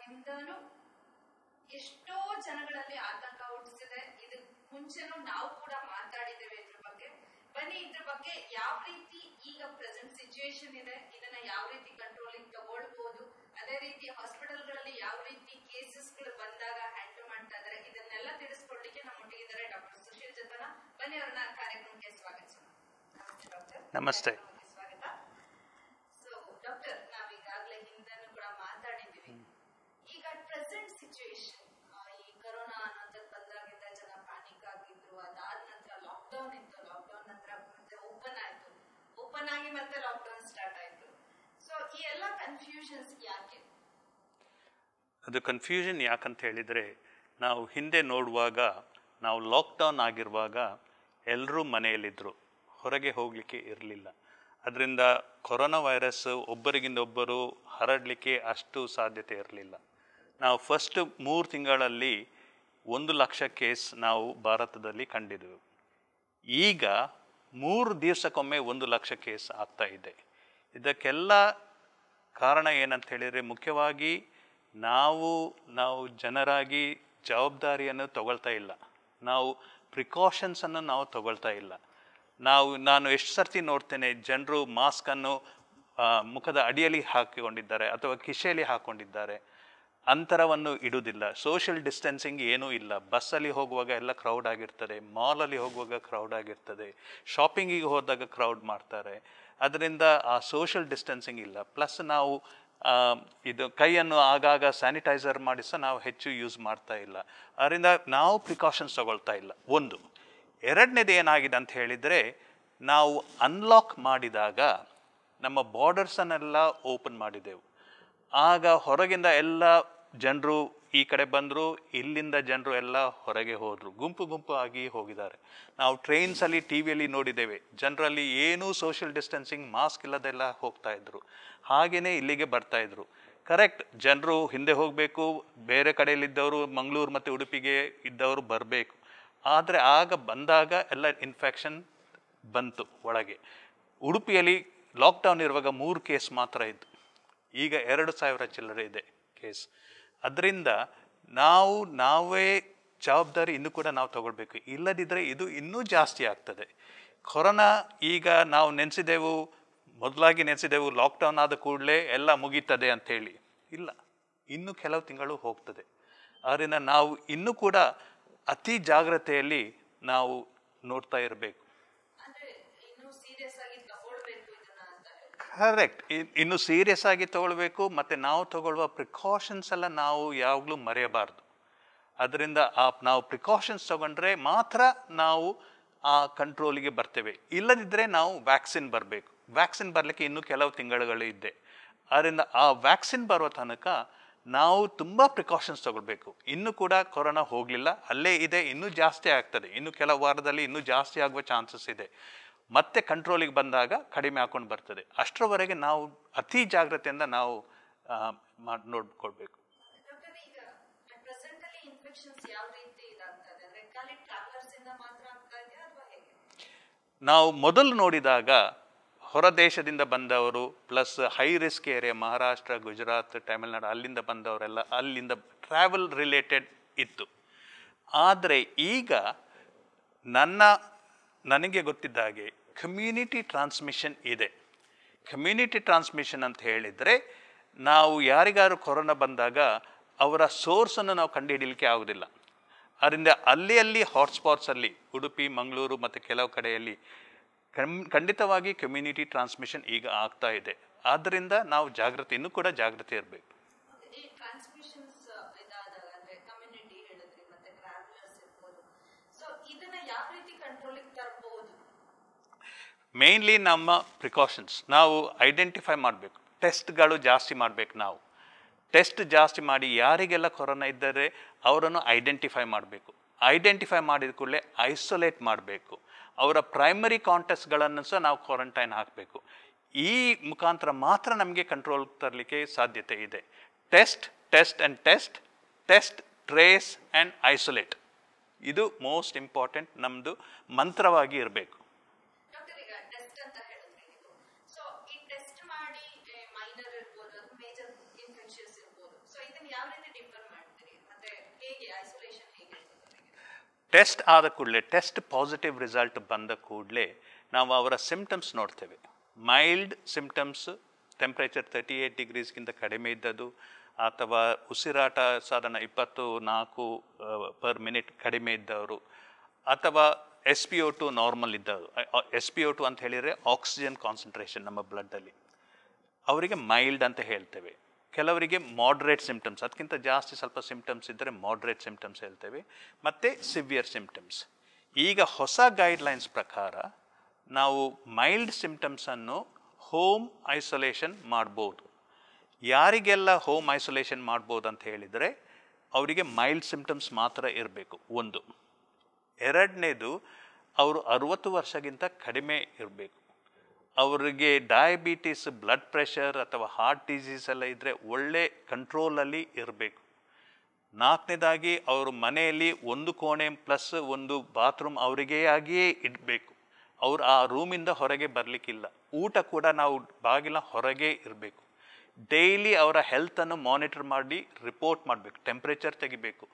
ಬಂದಾಗಿಂದನೂ ಎಷ್ಟೋ ಜನಗಳಲ್ಲಿ ಆತಂಕ ಹುಟ್ಟಿಸಿದೆ. ಇದು ಮುಂಚೆನೂ ನಾವು ಕೂಡ ಮಾತಾಡಿದ್ದೇವೆ ಇದ್ರ ಬಗ್ಗೆ. ಬನ್ನಿ ಇದ್ರ ಬಗ್ಗೆ ಯಾವ ರೀತಿ ಈಗ ಪ್ರೆಸೆಂಟ್ ಸಿಚುಯೇಷನ್ ಇದೆ, ಇದನ್ನ ಯಾವ ರೀತಿ ಕಂಟ್ರೋಲಿಂಗ್ ತಗೊಳ್ಬಹುದು, ಅದೇ ರೀತಿ ಹಾಸ್ಪಿಟಲ್ಗಳಲ್ಲಿ ಯಾವ ರೀತಿ ಕೇಸಸ್ಗಳು ಬಂದಾಗ ಹ್ಯಾಂಡಲ್ ಮಾಡ್ತಾ ಇದ್ದಾರೆ, ಇದನ್ನೆಲ್ಲ ತಿಳಿಸ್ಕೊಡ್ಲಿಕ್ಕೆ ನಮ್ಮೊಟ್ಟಿಗಿದ್ದಾರೆ ಡಾಕ್ಟರ್ ಸುಶೀಲ್ ಜತನ. ಬನ್ನಿ ಅವ್ರನ್ನ ಕಾರ್ಯಕ್ರಮಕ್ಕೆ ಸ್ವಾಗತಿಸೋಣ. ನಮಸ್ತೆ ಡಾಕ್ಟರ್. ನಮಸ್ತೆ. ಸ್ವಾಗತ. ಸೊ ಡಾಕ್ಟರ್, ನಾವೀಗಾಗಲೇ ಹಿಂದೆನೂ ಕೂಡ ಮಾತಾಡಿದ್ದೀವಿ. ಈಗ ಪ್ರೆಸೆಂಟ್ ಸಿಚುಯೇಷನ್, ಈ ಕೊರೋನಾ ಅನ್ನೋದಕ್ಕೆ ಬಂದಾಗಿಂದ ಜನ ಪ್ಯಾನಿಕ್ ಆಗಿದ್ರು. ಅದಾದ ನಂತರ ಲಾಕ್ಡೌನ್ ಇತ್ತು, ಲಾಕ್ಡೌನ್ ನಂತರ ಮತ್ತೆ ಓಪನ್ ಆಯ್ತು, ಓಪನ್ ಆಗಿ ಮತ್ತೆ ಲಾಕ್ಡೌನ್ ಸ್ಟಾರ್ಟ್ ಆಯ್ತು. ಸೊ ಈ ಎಲ್ಲ ಕನ್ಫ್ಯೂಷನ್ಸ್ ಯಾಕೆ? ಅದು ಕನ್ಫ್ಯೂಷನ್ ಯಾಕಂತ ಹೇಳಿದರೆ, ನಾವು ಹಿಂದೆ ನೋಡುವಾಗ ನಾವು ಲಾಕ್ಡೌನ್ ಆಗಿರುವಾಗ ಎಲ್ಲರೂ ಮನೆಯಲ್ಲಿದ್ದರು, ಹೊರಗೆ ಹೋಗಲಿಕ್ಕೆ ಇರಲಿಲ್ಲ. ಅದರಿಂದ ಕೊರೋನಾ ವೈರಸ್ ಒಬ್ಬರಿಗಿಂತ ಒಬ್ಬರು ಹರಡಲಿಕ್ಕೆ ಅಷ್ಟು ಸಾಧ್ಯತೆ ಇರಲಿಲ್ಲ. ನಾವು ಫಸ್ಟ್ 3 ತಿಂಗಳಲ್ಲಿ 1 ಲಕ್ಷ ಕೇಸ್ ನಾವು ಭಾರತದಲ್ಲಿ ಕಂಡಿದ್ದೆವು. ಈಗ 3 ದಿವಸಕ್ಕೊಮ್ಮೆ 1 ಲಕ್ಷ ಕೇಸ್ ಆಗ್ತಾ ಇದೆ. ಇದಕ್ಕೆಲ್ಲ ಕಾರಣ ಏನಂತ ಹೇಳಿದರೆ, ಮುಖ್ಯವಾಗಿ ನಾವು ಜನರಾಗಿ ಜವಾಬ್ದಾರಿಯನ್ನು ತಗೊಳ್ತಾ ಇಲ್ಲ, ನಾವು ಪ್ರಿಕಾಷನ್ಸನ್ನು ನಾವು ತಗೊಳ್ತಾ ಇಲ್ಲ. ನಾನು ಎಷ್ಟು ಸರ್ತಿ ನೋಡ್ತೇನೆ, ಜನರು ಮಾಸ್ಕನ್ನು ಮುಖದ ಅಡಿಯಲ್ಲಿ ಹಾಕಿಕೊಂಡಿದ್ದಾರೆ ಅಥವಾ ಕಿಶೆಯಲ್ಲಿ ಹಾಕ್ಕೊಂಡಿದ್ದಾರೆ, ಅಂತರವನ್ನು ಇಡುವುದಿಲ್ಲ. ಸೋಷಿಯಲ್ ಡಿಸ್ಟೆನ್ಸಿಂಗ್ ಏನೂ ಇಲ್ಲ. ಬಸ್ಸಲ್ಲಿ ಹೋಗುವಾಗ ಎಲ್ಲ ಕ್ರೌಡ್ ಆಗಿರ್ತದೆ, ಮಾಲಲ್ಲಿ ಹೋಗುವಾಗ ಕ್ರೌಡ್ ಆಗಿರ್ತದೆ, ಶಾಪಿಂಗಿಗೆ ಹೋದಾಗ ಕ್ರೌಡ್ ಮಾಡ್ತಾರೆ. ಅದರಿಂದ ಆ ಸೋಷಿಯಲ್ ಡಿಸ್ಟೆನ್ಸಿಂಗ್ ಇಲ್ಲ. ಪ್ಲಸ್ ನಾವು ಇದು ಕೈಯನ್ನು ಆಗಾಗ ಸ್ಯಾನಿಟೈಸರ್ ಮಾಡಿ ಸಹ ನಾವು ಹೆಚ್ಚು ಯೂಸ್ ಮಾಡ್ತಾ ಇಲ್ಲ. ಅದರಿಂದ ನಾವು ಪ್ರಿಕಾಷನ್ಸ್ ತಗೊಳ್ತಾ ಇಲ್ಲ. ಒಂದು. ಎರಡನೇದು ಏನಾಗಿದೆ ಅಂತ ಹೇಳಿದರೆ, ನಾವು ಅನ್ಲಾಕ್ ಮಾಡಿದಾಗ ನಮ್ಮ ಬಾರ್ಡರ್ಸನ್ನೆಲ್ಲ ಓಪನ್ ಮಾಡಿದೆವು. ಆಗ ಹೊರಗಿಂದ ಎಲ್ಲ ಜನರು ಈ ಕಡೆ ಬಂದರು, ಇಲ್ಲಿಂದ ಜನರು ಎಲ್ಲ ಹೊರಗೆ ಹೋದರು, ಗುಂಪು ಗುಂಪು ಆಗಿ ಹೋಗಿದ್ದಾರೆ. ನಾವು ಟ್ರೈನ್ಸಲ್ಲಿ ಟಿ ವಿಯಲ್ಲಿ ನೋಡಿದ್ದೇವೆ, ಜನರಲ್ಲಿ ಏನೂ ಸೋಷಿಯಲ್ ಡಿಸ್ಟೆನ್ಸಿಂಗ್, ಮಾಸ್ಕ್ ಇಲ್ಲದೆಲ್ಲ ಹೋಗ್ತಾ ಇದ್ರು. ಹಾಗೆಯೇ ಇಲ್ಲಿಗೆ ಬರ್ತಾಯಿದ್ರು. ಕರೆಕ್ಟ್, ಜನರು ಹಿಂದೆ ಹೋಗಬೇಕು, ಬೇರೆ ಕಡೆಯಲ್ಲಿದ್ದವರು ಮಂಗಳೂರು ಮತ್ತು ಉಡುಪಿಗೆ ಇದ್ದವರು ಬರಬೇಕು. ಆದರೆ ಆಗ ಬಂದಾಗ ಎಲ್ಲ ಇನ್ಫೆಕ್ಷನ್ ಬಂತು ಒಳಗೆ. ಉಡುಪಿಯಲ್ಲಿ ಲಾಕ್ಡೌನ್ ಇರುವಾಗ 3 ಕೇಸ್ ಮಾತ್ರ ಇದ್ದು, ಈಗ 2000 ಚಿಲ್ಲರೆ ಇದೆ ಕೇಸ್. ಅದರಿಂದ ನಾವೇ ಜವಾಬ್ದಾರಿ ಇನ್ನೂ ಕೂಡ ನಾವು ತಗೊಳ್ಬೇಕು. ಇಲ್ಲದಿದ್ದರೆ ಇದು ಇನ್ನೂ ಜಾಸ್ತಿ ಆಗ್ತದೆ. ಕೊರೋನಾ ಈಗ ನಾವು ಮೊದಲಾಗಿ ನೆನೆಸಿದೆವು ಲಾಕ್ಡೌನ್ ಆದ ಕೂಡಲೇ ಎಲ್ಲ ಮುಗೀತದೆ ಅಂಥೇಳಿ. ಇಲ್ಲ, ಇನ್ನೂ ಕೆಲವು ತಿಂಗಳು ಹೋಗ್ತದೆ. ಆದ್ದರಿಂದ ನಾವು ಇನ್ನೂ ಕೂಡ ಅತಿ ಜಾಗ್ರತೆಯಲ್ಲಿ ನಾವು ನೋಡ್ತಾ ಇರಬೇಕು. ಕರೆಕ್ಟ್, ಇನ್ನು ಸೀರಿಯಸ್ ಆಗಿ ತಗೊಳ್ಬೇಕು. ಮತ್ತು ನಾವು ತಗೊಳ್ಳುವ ಪ್ರಿಕಾಷನ್ಸ್ ಎಲ್ಲ ನಾವು ಯಾವಾಗಲೂ ಮರೆಯಬಾರ್ದು. ಅದರಿಂದ ನಾವು ಪ್ರಿಕಾಷನ್ಸ್ ತಗೊಂಡ್ರೆ ಮಾತ್ರ ನಾವು ಆ ಕಂಟ್ರೋಲಿಗೆ ಬರ್ತೇವೆ. ಇಲ್ಲದಿದ್ದರೆ ನಾವು ವ್ಯಾಕ್ಸಿನ್ ಬರಬೇಕು. ವ್ಯಾಕ್ಸಿನ್ ಬರಲಿಕ್ಕೆ ಇನ್ನೂ ಕೆಲವು ತಿಂಗಳುಗಳು ಇದೆ. ಆದ್ದರಿಂದ ಆ ವ್ಯಾಕ್ಸಿನ್ ಬರುವ ತನಕ ನಾವು ತುಂಬ ಪ್ರಿಕಾಷನ್ಸ್ ತಗೊಳ್ಬೇಕು. ಇನ್ನೂ ಕೂಡ ಕೊರೋನಾ ಹೋಗಲಿಲ್ಲ, ಅಲ್ಲೇ ಇದೆ, ಇನ್ನೂ ಜಾಸ್ತಿ ಆಗ್ತದೆ. ಇನ್ನು ಕೆಲವು ವಾರದಲ್ಲಿ ಇನ್ನೂ ಜಾಸ್ತಿ ಆಗುವ ಚಾನ್ಸಸ್ ಇದೆ. ಮತ್ತೆ ಕಂಟ್ರೋಲಿಗೆ ಬಂದಾಗ ಕಡಿಮೆ ಹಾಕೊಂಡು ಬರ್ತದೆ. ಅಷ್ಟರವರೆಗೆ ನಾವು ಅತಿ ಜಾಗ್ರತೆಯಿಂದ ನಾವು ನೋಡ್ಕೊಳ್ಬೇಕು. ನಾವು ಮೊದಲು ನೋಡಿದಾಗ ಹೊರ ದೇಶದಿಂದ ಬಂದವರು plus high risk area Maharashtra, Gujarat, Tamil Nadu ಅಲ್ಲಿಂದ ಬಂದವರೆಲ್ಲ ಅಲ್ಲಿಂದ ಟ್ರಾವೆಲ್ ರಿಲೇಟೆಡ್ ಇತ್ತು. ಆದರೆ ಈಗ ನನಗೆ ಗೊತ್ತಿದ್ದ ಹಾಗೆ ಕಮ್ಯುನಿಟಿ ಟ್ರಾನ್ಸ್ಮಿಷನ್ ಇದೆ. ಕಮ್ಯುನಿಟಿ ಟ್ರಾನ್ಸ್ಮಿಷನ್ ಅಂತ ಹೇಳಿದರೆ, ನಾವು ಯಾರಿಗಾರು ಕೊರೋನಾ ಬಂದಾಗ ಅವರ ಸೋರ್ಸನ್ನು ನಾವು ಕಂಡುಹಿಡಲಿಕ್ಕೆ ಆಗೋದಿಲ್ಲ. ಅದರಿಂದ ಅಲ್ಲಿ ಹಾಟ್ಸ್ಪಾಟ್ಸಲ್ಲಿ ಉಡುಪಿ, ಮಂಗಳೂರು ಮತ್ತು ಕೆಲವು ಕಡೆಯಲ್ಲಿ ಖಂಡಿತವಾಗಿ ಕಮ್ಯುನಿಟಿ ಟ್ರಾನ್ಸ್ಮಿಷನ್ ಈಗ ಆಗ್ತಾ ಇದೆ. ಆದ್ದರಿಂದ ನಾವು ಇನ್ನೂ ಕೂಡ ಜಾಗೃತಿ ಇರಬೇಕು. ಮೇನ್ಲಿ ನಮ್ಮ ಪ್ರಿಕಾಷನ್ಸ್ ನಾವು ಐಡೆಂಟಿಫೈ ಮಾಡಬೇಕು. ಟೆಸ್ಟ್ಗಳು ಜಾಸ್ತಿ ಮಾಡಬೇಕು. ನಾವು ಟೆಸ್ಟ್ ಜಾಸ್ತಿ ಮಾಡಿ ಯಾರಿಗೆಲ್ಲ ಕೊರೋನಾ ಇದ್ದರೆ ಅವರನ್ನು ಐಡೆಂಟಿಫೈ ಮಾಡಬೇಕು. ಐಡೆಂಟಿಫೈ ಮಾಡಿದ ಕೂಡಲೇ ಐಸೋಲೇಟ್ ಮಾಡಬೇಕು. ಅವರ ಪ್ರೈಮರಿ ಕಾಂಟ್ಯಾಕ್ಟ್ಸ್ಗಳನ್ನು ಸಹ ನಾವು ಕ್ವಾರಂಟೈನ್ ಹಾಕಬೇಕು. ಈ ಮುಖಾಂತರ ಮಾತ್ರ ನಮಗೆ ಕಂಟ್ರೋಲ್ ತರಲಿಕ್ಕೆ ಸಾಧ್ಯತೆ ಇದೆ. ಟೆಸ್ಟ್, ಟ್ರೇಸ್ ಆ್ಯಂಡ್ ಐಸೋಲೇಟ್, ಇದು ಮೋಸ್ಟ್ ಇಂಪಾರ್ಟೆಂಟ್ ನಮ್ಮದು ಮಂತ್ರವಾಗಿ ಇರಬೇಕು. ಯಾವ ಟೆಸ್ಟ್ ಆದ ಕೂಡಲೇ, ಟೆಸ್ಟ್ ಪಾಸಿಟಿವ್ ರಿಸಲ್ಟ್ ಬಂದ ಕೂಡಲೇ ನಾವು ಅವರ ಸಿಂಪ್ಟಮ್ಸ್ ನೋಡ್ತೇವೆ. ಮೈಲ್ಡ್ ಸಿಂಪ್ಟಮ್ಸ್, ಟೆಂಪ್ರೇಚರ್ 38 ಡಿಗ್ರೀಸ್ಗಿಂತ ಕಡಿಮೆ ಇದ್ದದ್ದು, ಅಥವಾ ಉಸಿರಾಟ ಸಾಧಾರಣ 24 ಪರ್ ಮಿನಿಟ್ ಕಡಿಮೆ ಇದ್ದವರು, ಅಥವಾ SpO2 ನಾರ್ಮಲ್ ಇದ್ದವರು. SpO2 ಅಂತ ಹೇಳಿದರೆ ಆಕ್ಸಿಜನ್ ಕಾನ್ಸಂಟ್ರೇಷನ್ ನಮ್ಮ ಬ್ಲಡ್ಡಲ್ಲಿ, ಅವರಿಗೆ ಮೈಲ್ಡ್ ಅಂತ ಹೇಳ್ತೇವೆ. ಕೆಲವರಿಗೆ ಮಾಡ್ರೇಟ್ ಸಿಂಪ್ಟಮ್ಸ್, ಅದಕ್ಕಿಂತ ಜಾಸ್ತಿ ಸ್ವಲ್ಪ ಸಿಂಪ್ಟಮ್ಸ್ ಇದ್ದರೆ ಮಾಡ್ರೇಟ್ ಸಿಂಪ್ಟಮ್ಸ್ ಹೇಳ್ತೇವೆ, ಮತ್ತು ಸಿವಿಯರ್ ಸಿಂಪ್ಟಮ್ಸ್. ಈಗ ಹೊಸ ಗೈಡ್ಲೈನ್ಸ್ ಪ್ರಕಾರ ನಾವು ಮೈಲ್ಡ್ ಸಿಂಪ್ಟಮ್ಸನ್ನು ಹೋಮ್ ಐಸೋಲೇಷನ್ ಮಾಡ್ಬೋದು. ಯಾರಿಗೆಲ್ಲ ಹೋಮ್ ಐಸೋಲೇಷನ್ ಮಾಡ್ಬೋದು ಅಂತ ಹೇಳಿದರೆ ಅವರಿಗೆ ಮೈಲ್ಡ್ ಸಿಂಪ್ಟಮ್ಸ್ ಮಾತ್ರ ಇರಬೇಕು, ಒಂದು. ಎರಡನೇದು, ಅವರು 60 ವರ್ಷಕ್ಕಿಂತ ಕಡಿಮೆ ಇರಬೇಕು. ಅವರಿಗೆ ಡಯಾಬಿಟಿಸ್, ಬ್ಲಡ್ ಪ್ರೆಷರ್ ಅಥವಾ ಹಾರ್ಟ್ ಡಿಸೀಸ್ ಎಲ್ಲ ಇದ್ದರೆ ಒಳ್ಳೆ ಕಂಟ್ರೋಲಲ್ಲಿ ಇರಬೇಕು. ನಾಲ್ಕನೇದಾಗಿ ಅವರು ಮನೆಯಲ್ಲಿ ಒಂದು ಕೋಣೆ ಪ್ಲಸ್ ಒಂದು ಬಾತ್ರೂಮ್ ಅವರಿಗೇ ಆಗಿಯೇ ಇಡಬೇಕು. ಅವರು ಆ ರೂಮಿಂದ ಹೊರಗೆ ಬರಲಿಕ್ಕಿಲ್ಲ. ಊಟ ಕೂಡ ನಾವು ಬಾಗಿಲ ಹೊರಗೆ ಇರಬೇಕು. ಡೈಲಿ ಅವರ ಹೆಲ್ತನ್ನು ಮಾನಿಟರ್ ಮಾಡಿ ರಿಪೋರ್ಟ್ ಮಾಡಬೇಕು. ಟೆಂಪ್ರೇಚರ್ ತೆಗಿಬೇಕು,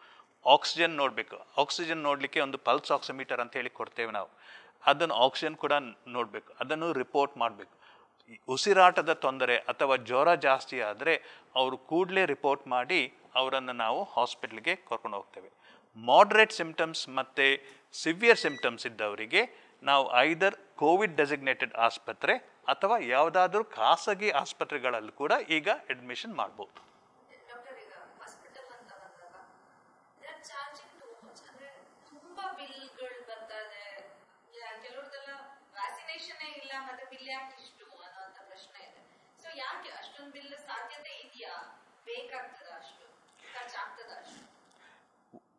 ಆಕ್ಸಿಜನ್ ನೋಡಬೇಕು. ಆಕ್ಸಿಜನ್ ನೋಡಲಿಕ್ಕೆ ಒಂದು ಪಲ್ಸ್ ಆಕ್ಸಿಮೀಟರ್ ಅಂತ ಹೇಳಿ ಕೊಡ್ತೇವೆ ನಾವು, ಅದನ್ನು ಆಕ್ಸಿಜನ್ ಕೂಡ ನೋಡಬೇಕು, ಅದನ್ನು ರಿಪೋರ್ಟ್ ಮಾಡಬೇಕು. ಉಸಿರಾಟದ ತೊಂದರೆ ಅಥವಾ ಜ್ವರ ಜಾಸ್ತಿ ಆದರೆ ಅವರು ಕೂಡಲೇ ರಿಪೋರ್ಟ್ ಮಾಡಿ ಅವರನ್ನು ನಾವು ಹಾಸ್ಪಿಟ್ಲಿಗೆ ಕರ್ಕೊಂಡು ಹೋಗ್ತೇವೆ. ಮಾಡ್ರೇಟ್ ಸಿಂಪ್ಟಮ್ಸ್ ಮತ್ತು ಸಿವಿಯರ್ ಸಿಂಪ್ಟಮ್ಸ್ ಇದ್ದವರಿಗೆ ನಾವು ಐದರ್ ಕೋವಿಡ್ ಡೆಸಿಗ್ನೇಟೆಡ್ ಆಸ್ಪತ್ರೆ ಅಥವಾ ಯಾವುದಾದ್ರೂ ಖಾಸಗಿ ಆಸ್ಪತ್ರೆಗಳಲ್ಲಿ ಕೂಡ ಈಗ ಅಡ್ಮಿಷನ್ ಮಾಡ್ಬೋದು.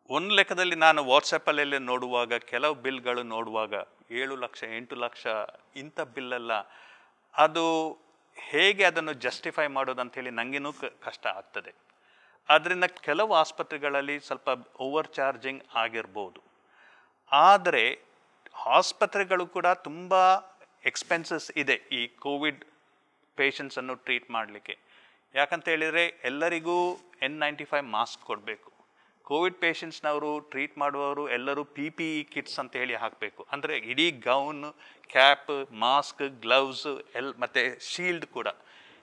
ಒಂದು ಲೆಕ್ಕದಲ್ಲಿ ನಾನು ವಾಟ್ಸಪ್ಪಲ್ಲೆಲ್ಲ ನೋಡುವಾಗ ಕೆಲವು ಬಿಲ್ಗಳು ನೋಡುವಾಗ 7 ಲಕ್ಷ 8 ಲಕ್ಷ ಇಂಥ ಬಿಲ್ಲೆಲ್ಲ, ಅದು ಹೇಗೆ ಅದನ್ನು ಜಸ್ಟಿಫೈ ಮಾಡೋದಂಥೇಳಿ ನನಗೇನೂ ಕಷ್ಟ ಆಗ್ತದೆ. ಆದ್ದರಿಂದ ಕೆಲವು ಆಸ್ಪತ್ರೆಗಳಲ್ಲಿ ಸ್ವಲ್ಪ ಓವರ್ ಚಾರ್ಜಿಂಗ್ ಆಗಿರ್ಬೋದು. ಆದರೆ ಆಸ್ಪತ್ರೆಗಳು ಕೂಡ ತುಂಬ ಎಕ್ಸ್ಪೆನ್ಸಸ್ ಇದೆ ಈ ಕೋವಿಡ್ ಪೇಷಂಟ್ಸನ್ನು ಟ್ರೀಟ್ ಮಾಡಲಿಕ್ಕೆ. ಯಾಕಂತ ಹೇಳಿದರೆ ಎಲ್ಲರಿಗೂ N95 ಮಾಸ್ಕ್ ಕೊಡಬೇಕು. ಕೋವಿಡ್ ಪೇಷಂಟ್ಸ್ನವರು ಟ್ರೀಟ್ ಮಾಡುವವರು ಎಲ್ಲರೂ PPE ಕಿಟ್ಸ್ ಅಂತ ಹೇಳಿ ಹಾಕಬೇಕು. ಅಂದರೆ ಇಡೀ ಗೌನ್, ಕ್ಯಾಪ್, ಮಾಸ್ಕ್, ಗ್ಲೌಸ್ ಮತ್ತು ಶೀಲ್ಡ್ ಕೂಡ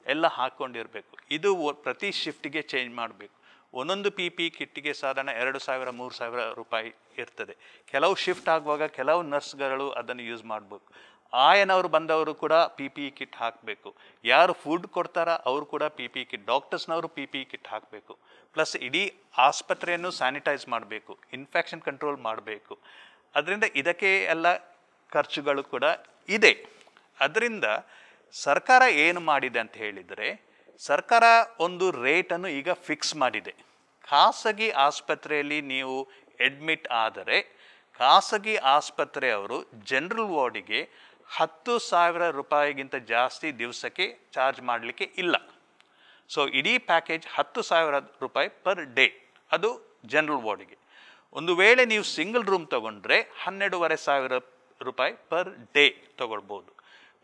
ಎಲ್ಲ ಹಾಕ್ಕೊಂಡಿರಬೇಕು. ಇದು ಪ್ರತಿ ಶಿಫ್ಟಿಗೆ ಚೇಂಜ್ ಮಾಡಬೇಕು. ಒಂದೊಂದು PPE ಕಿಟ್ಟಿಗೆ ಸಾಧಾರಣ 2,000-3,000 ರೂಪಾಯಿ ಇರ್ತದೆ. ಕೆಲವು ಶಿಫ್ಟ್ ಆಗುವಾಗ ಕೆಲವು ನರ್ಸ್ಗಳು ಅದನ್ನು ಯೂಸ್ ಮಾಡಬೇಕು. ಆಯನವರು ಬಂದವರು ಕೂಡ PPE ಕಿಟ್ ಹಾಕಬೇಕು. ಯಾರು ಫುಡ್ ಕೊಡ್ತಾರ ಅವರು ಕೂಡ PPE ಕಿಟ್, ಡಾಕ್ಟರ್ಸ್ನವರು PPE ಕಿಟ್ ಹಾಕಬೇಕು. ಪ್ಲಸ್ ಇಡೀ ಆಸ್ಪತ್ರೆಯನ್ನು ಸ್ಯಾನಿಟೈಸ್ ಮಾಡಬೇಕು, ಇನ್ಫೆಕ್ಷನ್ ಕಂಟ್ರೋಲ್ ಮಾಡಬೇಕು. ಅದರಿಂದ ಇದಕ್ಕೆ ಎಲ್ಲ ಖರ್ಚುಗಳು ಕೂಡ ಇದೆ. ಅದರಿಂದ ಸರ್ಕಾರ ಏನು ಮಾಡಿದೆ ಅಂತ ಹೇಳಿದರೆ, ಸರ್ಕಾರ ಒಂದು ರೇಟನ್ನು ಈಗ ಫಿಕ್ಸ್ ಮಾಡಿದೆ. ಖಾಸಗಿ ಆಸ್ಪತ್ರೆಯಲ್ಲಿ ನೀವು ಅಡ್ಮಿಟ್ ಆದರೆ ಖಾಸಗಿ ಆಸ್ಪತ್ರೆಯವರು ಜನರಲ್ ವಾರ್ಡಿಗೆ 10,000 ರೂಪಾಯಿಗಿಂತ ಜಾಸ್ತಿ ದಿವಸಕ್ಕೆ ಚಾರ್ಜ್ ಮಾಡಲಿಕ್ಕೆ ಇಲ್ಲ. ಸೊ ಇಡೀ ಪ್ಯಾಕೇಜ್ 10,000 ರೂಪಾಯಿ ಪರ್ ಡೇ, ಅದು ಜನರಲ್ ವಾರ್ಡಿಗೆ. ಒಂದು ವೇಳೆ ನೀವು ಸಿಂಗಲ್ ರೂಮ್ ತಗೊಂಡ್ರೆ 12,500 ರೂಪಾಯಿ ಪರ್ ಡೇ ತಗೊಳ್ಬೋದು.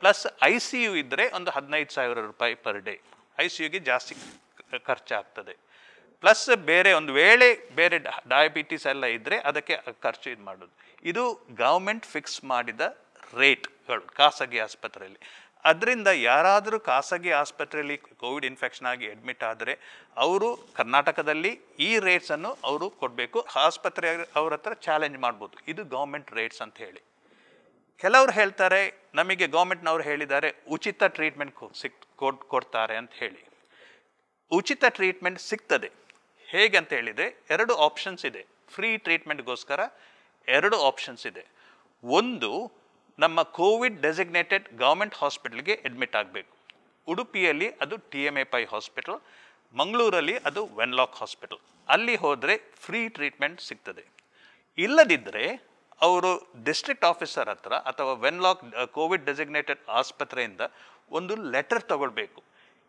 ಪ್ಲಸ್ ICU ಇದ್ದರೆ ಒಂದು 15,000 ರೂಪಾಯಿ ಪರ್ ಡೇ. ICUಗೆ ಜಾಸ್ತಿ ಖರ್ಚಾಗ್ತದೆ. ಪ್ಲಸ್ ಬೇರೆ ಒಂದು ವೇಳೆ ಬೇರೆ ಡಯಾಬಿಟೀಸ್ ಎಲ್ಲ ಇದ್ದರೆ ಅದಕ್ಕೆ ಖರ್ಚು ಇದು ಮಾಡೋದು. ಇದು ಗೌರ್ಮೆಂಟ್ ಫಿಕ್ಸ್ ಮಾಡಿದ ರೇಟ್ಗಳು ಖಾಸಗಿ ಆಸ್ಪತ್ರೆಯಲ್ಲಿ. ಅದರಿಂದ ಯಾರಾದರೂ ಖಾಸಗಿ ಆಸ್ಪತ್ರೆಯಲ್ಲಿ ಕೋವಿಡ್ ಇನ್ಫೆಕ್ಷನ್ ಆಗಿ ಅಡ್ಮಿಟ್ ಆದರೆ ಅವರು ಕರ್ನಾಟಕದಲ್ಲಿ ಈ ರೇಟ್ಸನ್ನು ಅವರು ಕೊಡಬೇಕು. ಆಸ್ಪತ್ರೆ ಅವ್ರ ಹತ್ರ ಚಾಲೆಂಜ್ ಮಾಡ್ಬೋದು, ಇದು ಗೌರ್ಮೆಂಟ್ ರೇಟ್ಸ್ ಅಂತ ಹೇಳಿ. ಕೆಲವರು ಹೇಳ್ತಾರೆ ನಮಗೆ ಗೌರ್ಮೆಂಟ್ನವ್ರು ಹೇಳಿದ್ದಾರೆ ಉಚಿತ ಟ್ರೀಟ್ಮೆಂಟ್ ಕೊಡ್ತಾರೆ ಅಂತ ಹೇಳಿ. ಉಚಿತ ಟ್ರೀಟ್ಮೆಂಟ್ ಸಿಗ್ತದೆ. ಹೇಗೆ ಅಂತ ಹೇಳಿದರೆ 2 ಆಪ್ಷನ್ಸ್ ಇದೆ. ಫ್ರೀ ಟ್ರೀಟ್ಮೆಂಟ್ಗೋಸ್ಕರ 2 ಆಪ್ಷನ್ಸ್ ಇದೆ. ಒಂದು, ನಮ್ಮ ಕೋವಿಡ್ ಡೆಸಿಗ್ನೇಟೆಡ್ ಗೌರ್ಮೆಂಟ್ ಹಾಸ್ಪಿಟಲ್ಗೆ ಅಡ್ಮಿಟ್ ಆಗಬೇಕು. ಉಡುಪಿಯಲ್ಲಿ ಅದು TMA ಪೈ ಹಾಸ್ಪಿಟಲ್, ಮಂಗಳೂರಲ್ಲಿ ಅದು ವೆನ್ಲಾಕ್ ಹಾಸ್ಪಿಟಲ್. ಅಲ್ಲಿ ಹೋದರೆ ಫ್ರೀ ಟ್ರೀಟ್ಮೆಂಟ್ ಸಿಗ್ತದೆ. ಇಲ್ಲದಿದ್ದರೆ ಅವರು ಡಿಸ್ಟ್ರಿಕ್ಟ್ ಆಫೀಸರ್ ಹತ್ರ ಅಥವಾ ವೆನ್ಲಾಕ್ ಕೋವಿಡ್ ಡೆಸಿಗ್ನೇಟೆಡ್ ಆಸ್ಪತ್ರೆಯಿಂದ ಒಂದು ಲೆಟರ್ ತಗೊಳ್ಬೇಕು,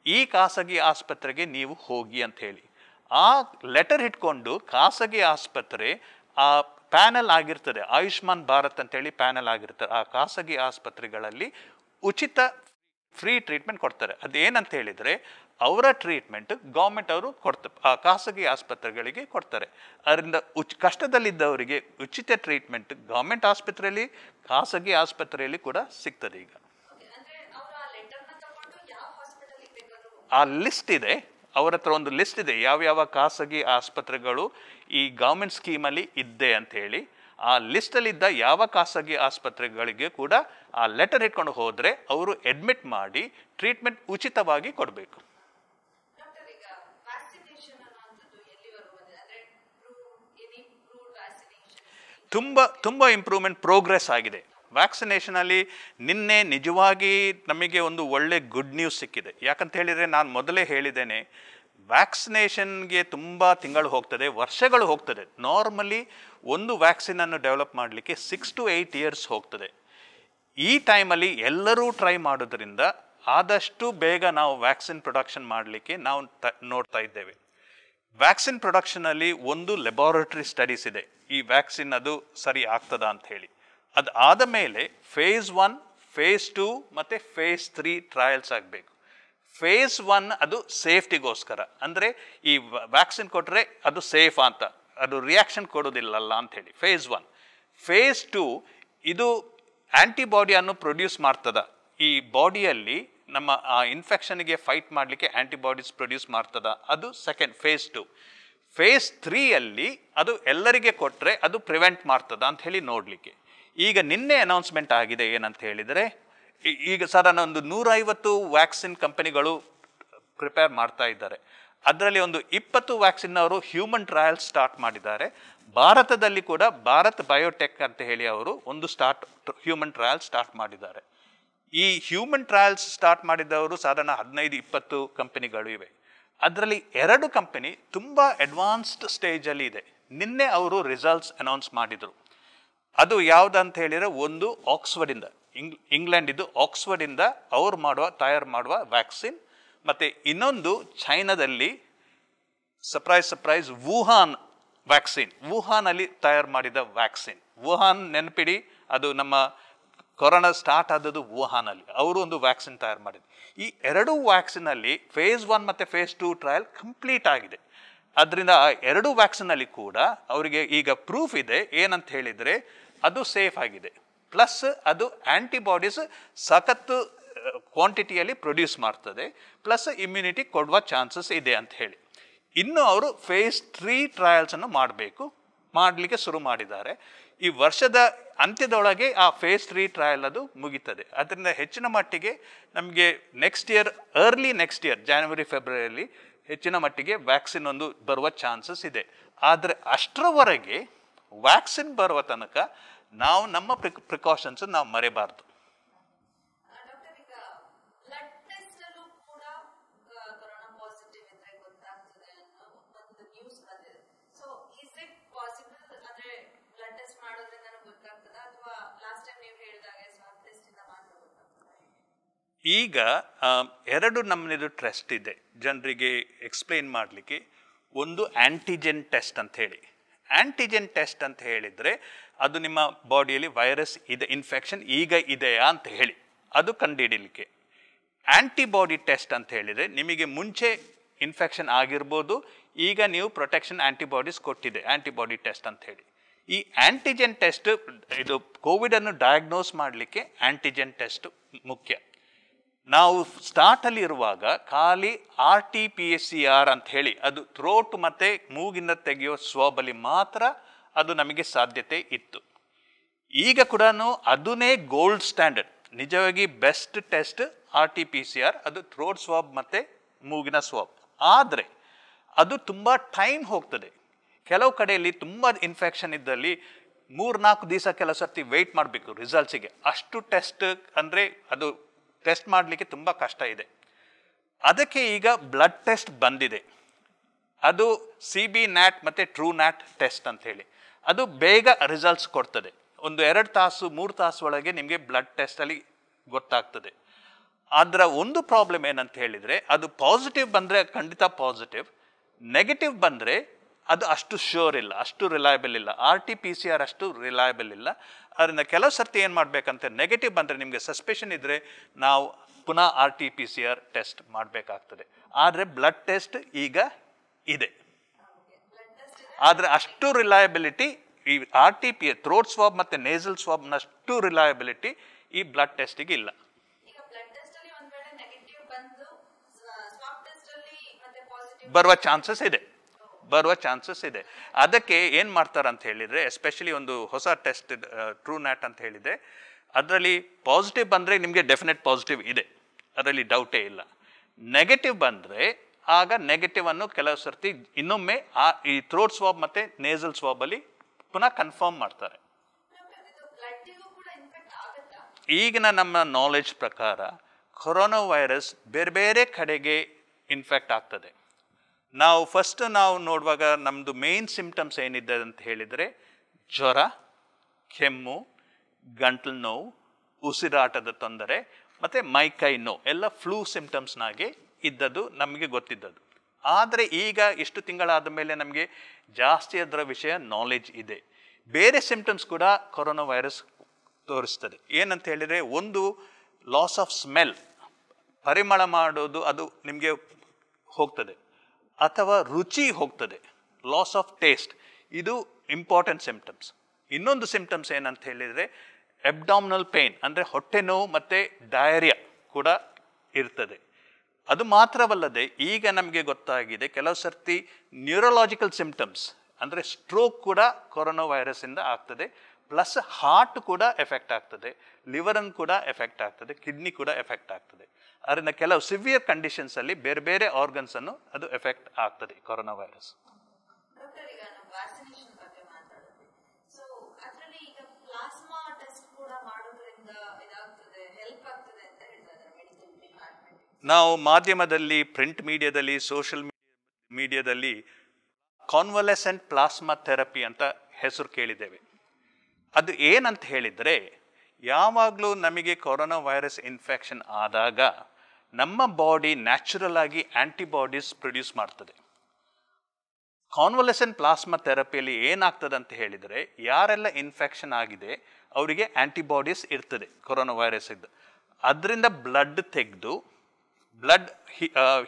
ಈ ಖಾಸಗಿ ಆಸ್ಪತ್ರೆಗೆ ನೀವು ಹೋಗಿ ಅಂತ ಹೇಳಿ. ಆ ಲೆಟರ್ ಇಟ್ಕೊಂಡು ಖಾಸಗಿ ಆಸ್ಪತ್ರೆ ಆ ಪ್ಯಾನಲ್ ಆಗಿರ್ತದೆ, ಆಯುಷ್ಮಾನ್ ಭಾರತ್ ಅಂತೇಳಿ ಪ್ಯಾನಲ್ ಆಗಿರ್ತದೆ, ಆ ಖಾಸಗಿ ಆಸ್ಪತ್ರೆಗಳಲ್ಲಿ ಉಚಿತ ಫ್ರೀ ಟ್ರೀಟ್ಮೆಂಟ್ ಕೊಡ್ತಾರೆ. ಅದೇನಂತ ಹೇಳಿದರೆ ಅವರ ಟ್ರೀಟ್ಮೆಂಟ್ ಗೌರ್ಮೆಂಟ್ ಅವರು ಕೊಡ್ತಾರೆ, ಆ ಖಾಸಗಿ ಆಸ್ಪತ್ರೆಗಳಿಗೆ ಕೊಡ್ತಾರೆ. ಅದರಿಂದ ಕಷ್ಟದಲ್ಲಿದ್ದವರಿಗೆ ಉಚಿತ ಟ್ರೀಟ್ಮೆಂಟ್ ಗೌರ್ಮೆಂಟ್ ಆಸ್ಪತ್ರೆಯಲ್ಲಿ, ಖಾಸಗಿ ಆಸ್ಪತ್ರೆಯಲ್ಲಿ ಕೂಡ ಸಿಗ್ತದೆ. ಈಗ ಆ ಲಿಸ್ಟ್ ಇದೆ, ಅವರ ಹತ್ರ ಒಂದು ಲಿಸ್ಟ್ ಇದೆ, ಯಾವ್ಯಾವ ಖಾಸಗಿ ಆಸ್ಪತ್ರೆಗಳು ಈ ಗೌರ್ಮೆಂಟ್ ಸ್ಕೀಮಲ್ಲಿ ಇದ್ದೆ ಅಂತ ಹೇಳಿ. ಆ ಲಿಸ್ಟಲ್ಲಿದ್ದ ಯಾವ ಖಾಸಗಿ ಆಸ್ಪತ್ರೆಗಳಿಗೆ ಕೂಡ ಆ ಲೆಟರ್ ಇಟ್ಕೊಂಡು ಹೋದರೆ ಅವರು ಅಡ್ಮಿಟ್ ಮಾಡಿ ಟ್ರೀಟ್ಮೆಂಟ್ ಉಚಿತವಾಗಿ ಕೊಡಬೇಕು. ತುಂಬ ಇಂಪ್ರೂವ್ಮೆಂಟ್ ಪ್ರೋಗ್ರೆಸ್ ಆಗಿದೆ ವ್ಯಾಕ್ಸಿನೇಷನಲ್ಲಿ. ನಿನ್ನೆ ನಿಜವಾಗಿ ನಮಗೆ ಒಂದು ಒಳ್ಳೆ ಗುಡ್ ನ್ಯೂಸ್ ಸಿಕ್ಕಿದೆ. ಯಾಕಂತ ಹೇಳಿದರೆ ನಾನು ಮೊದಲೇ ಹೇಳಿದ್ದೇನೆ, ವ್ಯಾಕ್ಸಿನೇಷನ್ಗೆ ತುಂಬ ತಿಂಗಳು ಹೋಗ್ತದೆ, ವರ್ಷಗಳು ಹೋಗ್ತದೆ. ನಾರ್ಮಲಿ ಒಂದು ವ್ಯಾಕ್ಸಿನನ್ನು ಡೆವಲಪ್ ಮಾಡಲಿಕ್ಕೆ 6 to 8 years ಹೋಗ್ತದೆ. ಈ ಟೈಮಲ್ಲಿ ಎಲ್ಲರೂ ಟ್ರೈ ಮಾಡೋದ್ರಿಂದ ಆದಷ್ಟು ಬೇಗ ನಾವು ವ್ಯಾಕ್ಸಿನ್ ಪ್ರೊಡಕ್ಷನ್ ಮಾಡಲಿಕ್ಕೆ ನಾವು ನೋಡ್ತಾ ಇದ್ದೇವೆ. ವ್ಯಾಕ್ಸಿನ್ ಪ್ರೊಡಕ್ಷನಲ್ಲಿ ಒಂದು ಲ್ಯಾಬೋರೇಟರಿ ಸ್ಟಡೀಸ್ ಇದೆ, ಈ ವ್ಯಾಕ್ಸಿನ್ ಅದು ಸರಿ ಆಗ್ತದಾ ಅಂತ ಹೇಳಿ. ಅದು ಆದ ಮೇಲೆ phase 1, phase 2 ಮತ್ತು phase 3 ಟ್ರಯಲ್ಸ್ ಆಗಬೇಕು. phase 1 ಅದು ಸೇಫ್ಟಿಗೋಸ್ಕರ, ಅಂದರೆ ಈ ವ್ಯಾಕ್ಸಿನ್ ಕೊಟ್ಟರೆ ಅದು ಸೇಫ್ ಅಂತ, ಅದು ರಿಯಾಕ್ಷನ್ ಕೊಡೋದಿಲ್ಲಲ್ಲ ಅಂಥೇಳಿ phase 1. phase 2 ಇದು ಆ್ಯಂಟಿಬಾಡಿಯನ್ನು ಪ್ರೊಡ್ಯೂಸ್ ಮಾಡ್ತದ, ಈ ಬಾಡಿಯಲ್ಲಿ ನಮ್ಮ ಆ ಇನ್ಫೆಕ್ಷನ್ಗೆ ಫೈಟ್ ಮಾಡಲಿಕ್ಕೆ ಆ್ಯಂಟಿಬಾಡೀಸ್ ಪ್ರೊಡ್ಯೂಸ್ ಮಾಡ್ತದ, ಅದು ಸೆಕೆಂಡ್ phase 2. phase 3ಯಲ್ಲಿ ಅದು ಎಲ್ಲರಿಗೆ ಕೊಟ್ಟರೆ ಅದು ಪ್ರಿವೆಂಟ್ ಮಾಡ್ತದ ಅಂತ ಹೇಳಿ ನೋಡಲಿಕ್ಕೆ. ಈಗ ನಿನ್ನೆ ಅನೌನ್ಸ್ಮೆಂಟ್ ಆಗಿದೆ ಏನಂತ ಹೇಳಿದರೆ, ಈಗ ಸಾಧಾರಣ ಒಂದು 150 ವ್ಯಾಕ್ಸಿನ್ ಕಂಪನಿಗಳು ಪ್ರಿಪೇರ್ ಮಾಡ್ತಾ ಇದ್ದಾರೆ. ಅದರಲ್ಲಿ ಒಂದು 20 ವ್ಯಾಕ್ಸಿನ್ ಅವರು ಹ್ಯೂಮನ್ ಟ್ರಯಲ್ ಸ್ಟಾರ್ಟ್ ಮಾಡಿದ್ದಾರೆ. ಭಾರತದಲ್ಲಿ ಕೂಡ ಭಾರತ್ ಬಯೋಟೆಕ್ ಅಂತ ಹೇಳಿ ಅವರು ಒಂದು ಹ್ಯೂಮನ್ ಟ್ರಯಲ್ ಸ್ಟಾರ್ಟ್ ಮಾಡಿದ್ದಾರೆ. ಈ ಹ್ಯೂಮನ್ ಟ್ರಯಲ್ಸ್ ಸ್ಟಾರ್ಟ್ ಮಾಡಿದವರು ಸಾಧಾರಣ 15-20 ಕಂಪನಿಗಳು ಇವೆ. ಅದರಲ್ಲಿ 2 ಕಂಪನಿ ತುಂಬ ಅಡ್ವಾನ್ಸ್ಡ್ ಸ್ಟೇಜಲ್ಲಿ ಇದೆ. ನಿನ್ನೆ ಅವರು ರಿಸಲ್ಟ್ಸ್ ಅನೌನ್ಸ್ ಮಾಡಿದರು. ಅದು ಯಾವುದಂತ ಹೇಳಿದರೆ, ಒಂದು ಆಕ್ಸ್ಫರ್ಡಿಂದ, ಇಂಗ್ಲೆಂಡಿದ್ದು ಆಕ್ಸ್ಫರ್ಡಿಂದ ಅವರು ತಯಾರು ಮಾಡುವ ವ್ಯಾಕ್ಸಿನ್, ಮತ್ತು ಇನ್ನೊಂದು ಚೈನಾದಲ್ಲಿ ಸರ್ಪ್ರೈಸ್ ವುಹಾನ್ ವ್ಯಾಕ್ಸಿನ್, ವುಹಾನಲ್ಲಿ ತಯಾರು ಮಾಡಿದ ವ್ಯಾಕ್ಸಿನ್. ವುಹಾನ್ ನೆನಪಿಡಿ, ಅದು ನಮ್ಮ ಕೊರೋನಾ ಸ್ಟಾರ್ಟ್ ಆದದ್ದು ವುಹಾನಲ್ಲಿ, ಅವರು ಒಂದು ವ್ಯಾಕ್ಸಿನ್ ತಯಾರು ಮಾಡಿದ್ರು. ಈ 2 ವ್ಯಾಕ್ಸಿನಲ್ಲಿ phase 1 ಮತ್ತು phase 2 ಟ್ರಯಲ್ ಕಂಪ್ಲೀಟ್ ಆಗಿದೆ. ಅದರಿಂದ ಆ 2 ವ್ಯಾಕ್ಸಿನಲ್ಲಿ ಕೂಡ ಅವರಿಗೆ ಈಗ ಪ್ರೂಫ್ ಇದೆ ಏನಂತ ಹೇಳಿದರೆ ಅದು ಸೇಫ್ ಆಗಿದೆ, ಪ್ಲಸ್ ಅದು ಆ್ಯಂಟಿಬಾಡೀಸ್ ಸಖತ್ತು ಕ್ವಾಂಟಿಟಿಯಲ್ಲಿ ಪ್ರೊಡ್ಯೂಸ್ ಮಾಡ್ತದೆ, ಪ್ಲಸ್ ಇಮ್ಯುನಿಟಿ ಕೊಡುವ ಚಾನ್ಸಸ್ ಇದೆ ಅಂತ ಹೇಳಿ. ಇನ್ನು ಅವರು phase 3 ಟ್ರಯಲ್ಸನ್ನು ಮಾಡಲಿಕ್ಕೆ ಶುರು ಮಾಡಿದ್ದಾರೆ. ಈ ವರ್ಷದ ಅಂತ್ಯದೊಳಗೆ ಆ phase 3 ಟ್ರಯಲ್ ಅದು ಮುಗಿತದೆ. ಅದರಿಂದ ಹೆಚ್ಚಿನ ಮಟ್ಟಿಗೆ ನಮಗೆ early next year January, February ಹೆಚ್ಚಿನ ಮಟ್ಟಿಗೆ ವ್ಯಾಕ್ಸಿನ್ ಒಂದು ಬರುವ ಚಾನ್ಸಸ್ ಇದೆ. ಆದರೆ ಅಷ್ಟರವರೆಗೆ ವ್ಯಾಕ್ಸಿನ್ ಬರುವ ತನಕ ನಾವು ನಮ್ಮ ಪ್ರಿಕಾಷನ್ಸ್ ನಾವು ಮರೆಯಬಾರ್ದು. ಈಗ 2 ನಮೂನೆದು ಟೆಸ್ಟ್ ಇದೆ ಜನರಿಗೆ ಎಕ್ಸ್ಪ್ಲೈನ್ ಮಾಡಲಿಕ್ಕೆ. ಒಂದು ಆ್ಯಂಟಿಜೆನ್ ಟೆಸ್ಟ್ ಅಂತ ಹೇಳಿ. ಆ್ಯಂಟಿಜೆನ್ ಟೆಸ್ಟ್ ಅಂತ ಹೇಳಿದರೆ ಅದು ನಿಮ್ಮ ಬಾಡಿಯಲ್ಲಿ ವೈರಸ್ ಇದೆ, ಇನ್ಫೆಕ್ಷನ್ ಈಗ ಇದೆಯಾ ಅಂತ ಹೇಳಿ ಅದು ಕಂಡುಹಿಡಲಿಕ್ಕೆ. ಆ್ಯಂಟಿಬಾಡಿ ಟೆಸ್ಟ್ ಅಂತ ಹೇಳಿದರೆ ನಿಮಗೆ ಮುಂಚೆ ಇನ್ಫೆಕ್ಷನ್ ಆಗಿರ್ಬೋದು, ಈಗ ನೀವು ಪ್ರೊಟೆಕ್ಷನ್ ಆ್ಯಂಟಿಬಾಡೀಸ್ ಕೊಟ್ಟಿದೆ, ಆ್ಯಂಟಿಬಾಡಿ ಟೆಸ್ಟ್ ಅಂತ ಹೇಳಿ. ಈ ಆ್ಯಂಟಿಜೆನ್ ಟೆಸ್ಟ್ ಇದು ಕೋವಿಡನ್ನು ಡಯಾಗ್ನೋಸ್ ಮಾಡಲಿಕ್ಕೆ ಆ್ಯಂಟಿಜೆನ್ ಟೆಸ್ಟ್ ಮುಖ್ಯ. ನಾವು ಸ್ಟಾರ್ಟಲ್ಲಿ ಇರುವಾಗ ಖಾಲಿ RT-PCR ಅಂತ ಹೇಳಿ ಅದು ಥ್ರೋಟ್ ಮತ್ತು ಮೂಗಿಂದ ತೆಗೆಯೋ ಸ್ವಾಬಲ್ಲಿ ಮಾತ್ರ ಅದು ನಮಗೆ ಸಾಧ್ಯತೆ ಇತ್ತು. ಈಗ ಕೂಡ ಅದನ್ನೇ ಗೋಲ್ಡ್ ಸ್ಟ್ಯಾಂಡರ್ಡ್, ನಿಜವಾಗಿ ಬೆಸ್ಟ್ ಟೆಸ್ಟ್ RT-PCR, ಅದು ಥ್ರೋಟ್ ಸ್ವಾಬ್ ಮತ್ತು ಮೂಗಿನ ಸ್ವಾಬ್. ಆದರೆ ಅದು ತುಂಬ ಟೈಮ್ ಹೋಗ್ತದೆ. ಕೆಲವು ಕಡೆಯಲ್ಲಿ ತುಂಬ ಇನ್ಫೆಕ್ಷನ್ ಇದ್ದಲ್ಲಿ 3-4 ದಿವಸ ಕೆಲವು ಸರ್ತಿ ವೆಯ್ಟ್ ಮಾಡಬೇಕು ರಿಸಲ್ಟ್ಸಿಗೆ. ಅಷ್ಟು ಟೆಸ್ಟ್ ಅಂದರೆ ಅದು ಟೆಸ್ಟ್ ಮಾಡಲಿಕ್ಕೆ ತುಂಬ ಕಷ್ಟ ಇದೆ. ಅದಕ್ಕೆ ಈಗ ಬ್ಲಡ್ ಟೆಸ್ಟ್ ಬಂದಿದೆ. ಅದು CB-NAT ಮತ್ತು TrueNAT ಟೆಸ್ಟ್ ಅಂತ ಹೇಳಿ. ಅದು ಬೇಗ ರಿಸಲ್ಟ್ಸ್ ಕೊಡ್ತದೆ. ಒಂದು 2 ತಾಸು 3 ತಾಸು ಒಳಗೆ ನಿಮಗೆ ಬ್ಲಡ್ ಟೆಸ್ಟಲ್ಲಿ ಗೊತ್ತಾಗ್ತದೆ. ಅದರ ಒಂದು ಪ್ರಾಬ್ಲಮ್ ಏನಂತ ಹೇಳಿದರೆ, ಅದು ಪಾಸಿಟಿವ್ ಬಂದರೆ ಖಂಡಿತ ಪಾಸಿಟಿವ್, ನೆಗೆಟಿವ್ ಬಂದರೆ ಅದು ಅಷ್ಟು ಶ್ಯೂರ್ ಇಲ್ಲ, ಅಷ್ಟು ರಿಲಯಬಲ್ ಇಲ್ಲ. RT-PCR ಅಷ್ಟು ರಿಲಯಬಲ್ ಇಲ್ಲ. ಅದರಿಂದ ಕೆಲವು ಸರ್ತಿ ಏನು ಮಾಡಬೇಕಂತ, ನೆಗೆಟಿವ್ ಬಂದರೆ ನಿಮಗೆ ಸಸ್ಪೆಷನ್ ಇದ್ದರೆ ನಾವು ಪುನಃ RT-PCR ಟೆಸ್ಟ್ ಮಾಡಬೇಕಾಗ್ತದೆ. ಆದರೆ ಬ್ಲಡ್ ಟೆಸ್ಟ್ ಈಗ ಇದೆ. ಆದರೆ ಅಷ್ಟು ರಿಲಯಬಿಲಿಟಿ ಈ ಥ್ರೋಟ್ ಸ್ವಾಬ್ ಮತ್ತು ನೇಸಲ್ ಸ್ವಾಬ್ನಷ್ಟು ರಿಲಯಬಿಲಿಟಿ ಈ ಬ್ಲಡ್ ಟೆಸ್ಟಿಗೆ ಇಲ್ಲ. ಬರುವ ಚಾನ್ಸಸ್ ಇದೆ. ಅದಕ್ಕೆ ಏನು ಮಾಡ್ತಾರೆ ಅಂತ ಹೇಳಿದರೆ, ಎಸ್ಪೆಷಲಿ ಒಂದು ಹೊಸ ಟೆಸ್ಟ್ TrueNat ಅಂತ ಹೇಳಿದೆ, ಅದರಲ್ಲಿ ಪಾಸಿಟಿವ್ ಬಂದರೆ ನಿಮಗೆ ಡೆಫಿನೆಟ್ ಪಾಸಿಟಿವ್ ಇದೆ, ಅದರಲ್ಲಿ ಡೌಟೇ ಇಲ್ಲ. ನೆಗೆಟಿವ್ ಬಂದರೆ ಆಗ ನೆಗೆಟಿವ್ ಅನ್ನು ಕೆಲವು ಸರ್ತಿ ಇನ್ನೊಮ್ಮೆ ಈ ಥ್ರೋಟ್ ಸ್ವಾಬ್ ಮತ್ತು ನೇಸಲ್ ಸ್ವಾಬಲ್ಲಿ ಪುನಃ ಕನ್ಫರ್ಮ್ ಮಾಡ್ತಾರೆ. ಈಗಿನ ನಮ್ಮ ನಾಲೆಡ್ಜ್ ಪ್ರಕಾರ ಕೊರೋನಾ ವೈರಸ್ ಬೇರೆ ಬೇರೆ ಕಡೆಗೆ ಇನ್ಫೆಕ್ಟ್ ಆಗ್ತದೆ. ನಾವು ನೋಡುವಾಗ ನಮ್ಮದು ಮೇನ್ ಸಿಂಪ್ಟಮ್ಸ್ ಏನಿದೆ ಅಂತ ಹೇಳಿದರೆ ಜ್ವರ, ಕೆಮ್ಮು, ಗಂಟಲು ನೋವು, ಉಸಿರಾಟದ ತೊಂದರೆ ಮತ್ತು ಮೈಕೈ ನೋವು ಎಲ್ಲ ಫ್ಲೂ ಸಿಂಪ್ಟಮ್ಸ್ನಾಗೆ ಇದ್ದದ್ದು ನಮಗೆ ಗೊತ್ತಿದ್ದದ್ದು. ಆದರೆ ಈಗ ಇಷ್ಟು ತಿಂಗಳಾದ ಮೇಲೆ ನಮಗೆ ಜಾಸ್ತಿ ಅದರ ವಿಷಯ ನಾಲೆಡ್ಜ್ ಇದೆ. ಬೇರೆ ಸಿಂಪ್ಟಮ್ಸ್ ಕೂಡ ಕೊರೋನಾ ವೈರಸ್ ತೋರಿಸ್ತದೆ. ಏನಂತ ಹೇಳಿದರೆ, ಒಂದು ಲಾಸ್ ಆಫ್ ಸ್ಮೆಲ್, ಪರಿಮಳ ಮಾಡೋದು ಅದು ನಿಮಗೆ ಹೋಗ್ತದೆ, ಅಥವಾ ರುಚಿ ಹೋಗ್ತದೆ, ಲಾಸ್ ಆಫ್ ಟೇಸ್ಟ್, ಇದು ಇಂಪಾರ್ಟೆಂಟ್ ಸಿಂಪ್ಟಮ್ಸ್. ಇನ್ನೊಂದು ಸಿಂಪ್ಟಮ್ಸ್ ಏನಂತ ಹೇಳಿದರೆ ಅಬ್ಡಾಮಿನಲ್ ಪೇನ್, ಅಂದರೆ ಹೊಟ್ಟೆ ನೋವು ಮತ್ತು ಡಯರಿಯಾ ಕೂಡ ಇರ್ತದೆ. ಅದು ಮಾತ್ರವಲ್ಲದೆ ಈಗ ನಮಗೆ ಗೊತ್ತಾಗಿದೆ ಕೆಲವು ಸರ್ತಿ ನ್ಯೂರಲಾಜಿಕಲ್ ಸಿಂಪ್ಟಮ್ಸ್, ಅಂದರೆ ಸ್ಟ್ರೋಕ್ ಕೂಡ ಕೊರೋನಾ ವೈರಸ್ಸಿಂದ ಆಗ್ತದೆ. ಪ್ಲಸ್ ಹಾರ್ಟ್ ಕೂಡ ಎಫೆಕ್ಟ್ ಆಗ್ತದೆ, ಲಿವರನ್ನು ಕೂಡ ಎಫೆಕ್ಟ್ ಆಗ್ತದೆ, ಕಿಡ್ನಿ ಕೂಡ ಎಫೆಕ್ಟ್ ಆಗ್ತದೆ. ಅದರಿಂದ ಕೆಲವು ಸಿವಿಯರ್ ಕಂಡೀಷನ್ಸಲ್ಲಿ ಬೇರೆ ಬೇರೆ ಆರ್ಗನ್ಸನ್ನು ಅದು ಎಫೆಕ್ಟ್ ಆಗ್ತದೆ ಕೊರೋನಾ ವೈರಸ್. ನಾವು ಮಾಧ್ಯಮದಲ್ಲಿ, ಪ್ರಿಂಟ್ ಮೀಡಿಯಾದಲ್ಲಿ, ಸೋಷಿಯಲ್ ಮೀಡಿಯಾದಲ್ಲಿ ಕಾನ್ವಲೆಸೆಂಟ್ ಪ್ಲಾಸ್ಮಾ ಥೆರಪಿ ಅಂತ ಹೆಸರು ಕೇಳಿದ್ದೇವೆ. ಅದು ಏನಂತ ಹೇಳಿದರೆ, ಯಾವಾಗಲೂ ನಮಗೆ ಕೊರೋನಾ ವೈರಸ್ ಇನ್ಫೆಕ್ಷನ್ ಆದಾಗ ನಮ್ಮ ಬಾಡಿ ನ್ಯಾಚುರಲ್ ಆಗಿ ಆಂಟಿಬಾಡೀಸ್ ಪ್ರೊಡ್ಯೂಸ್ ಮಾಡ್ತದೆ. ಕಾನ್ವಲೆಸೆಂಟ್ ಪ್ಲಾಸ್ಮಾ ಥೆರಪಿಯಲ್ಲಿ ಏನಾಗ್ತದೆ ಅಂತ ಹೇಳಿದರೆ, ಯಾರೆಲ್ಲ ಇನ್ಫೆಕ್ಷನ್ ಆಗಿದೆ ಅವರಿಗೆ ಆಂಟಿಬಾಡೀಸ್ ಇರ್ತದೆ ಕೊರೋನಾ ವೈರಸ್ ಇದ್ದು. ಅದರಿಂದ ಬ್ಲಡ್ ತೆಗೆದು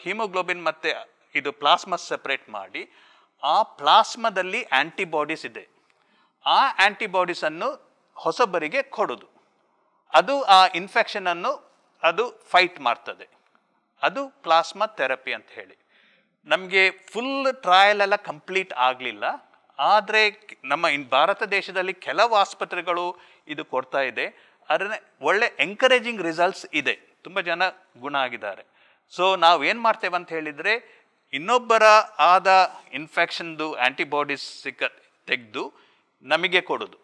ಹಿಮೋಗ್ಲೋಬಿನ್ ಮತ್ತು ಇದು ಪ್ಲಾಸ್ಮಾ ಸೆಪರೇಟ್ ಮಾಡಿ ಆ ಪ್ಲಾಸ್ಮಾದಲ್ಲಿ ಆಂಟಿಬಾಡೀಸ್ ಇದೆ, ಆ ಆಂಟಿಬಾಡೀಸನ್ನು ಹೊಸಬರಿಗೆ ಕೊಡೋದು. ಅದು ಆ ಇನ್ಫೆಕ್ಷನನ್ನು ಅದು ಫೈಟ್ ಮಾಡ್ತದೆ. ಅದು ಪ್ಲಾಸ್ಮಾ ಥೆರಪಿ ಅಂತ ಹೇಳಿ. ನಮಗೆ ಫುಲ್ ಟ್ರಯಲ್ ಎಲ್ಲ ಕಂಪ್ಲೀಟ್ ಆಗಲಿಲ್ಲ, ಆದರೆ ನಮ್ಮ ಭಾರತ ದೇಶದಲ್ಲಿ ಕೆಲವು ಆಸ್ಪತ್ರೆಗಳು ಇದು ಕೊಡ್ತಾ ಇದೆ. ಅದನ್ನ ಒಳ್ಳೆ ಎಂಕರೇಜಿಂಗ್ ರಿಸಲ್ಟ್ಸ್ ಇದೆ, ತುಂಬ ಜನ ಗುಣ ಆಗಿದ್ದಾರೆ. ಸೊ ನಾವು ಏನು ಮಾಡ್ತೇವೆ ಅಂತ ಹೇಳಿದರೆ, ಇನ್ನೊಬ್ಬರ ಆದ ಇನ್ಫೆಕ್ಷನ್ದು ಆಂಟಿಬಾಡೀಸ್ ತೆಗೆದು ನಮಗೆ ಕೊಡೋದು.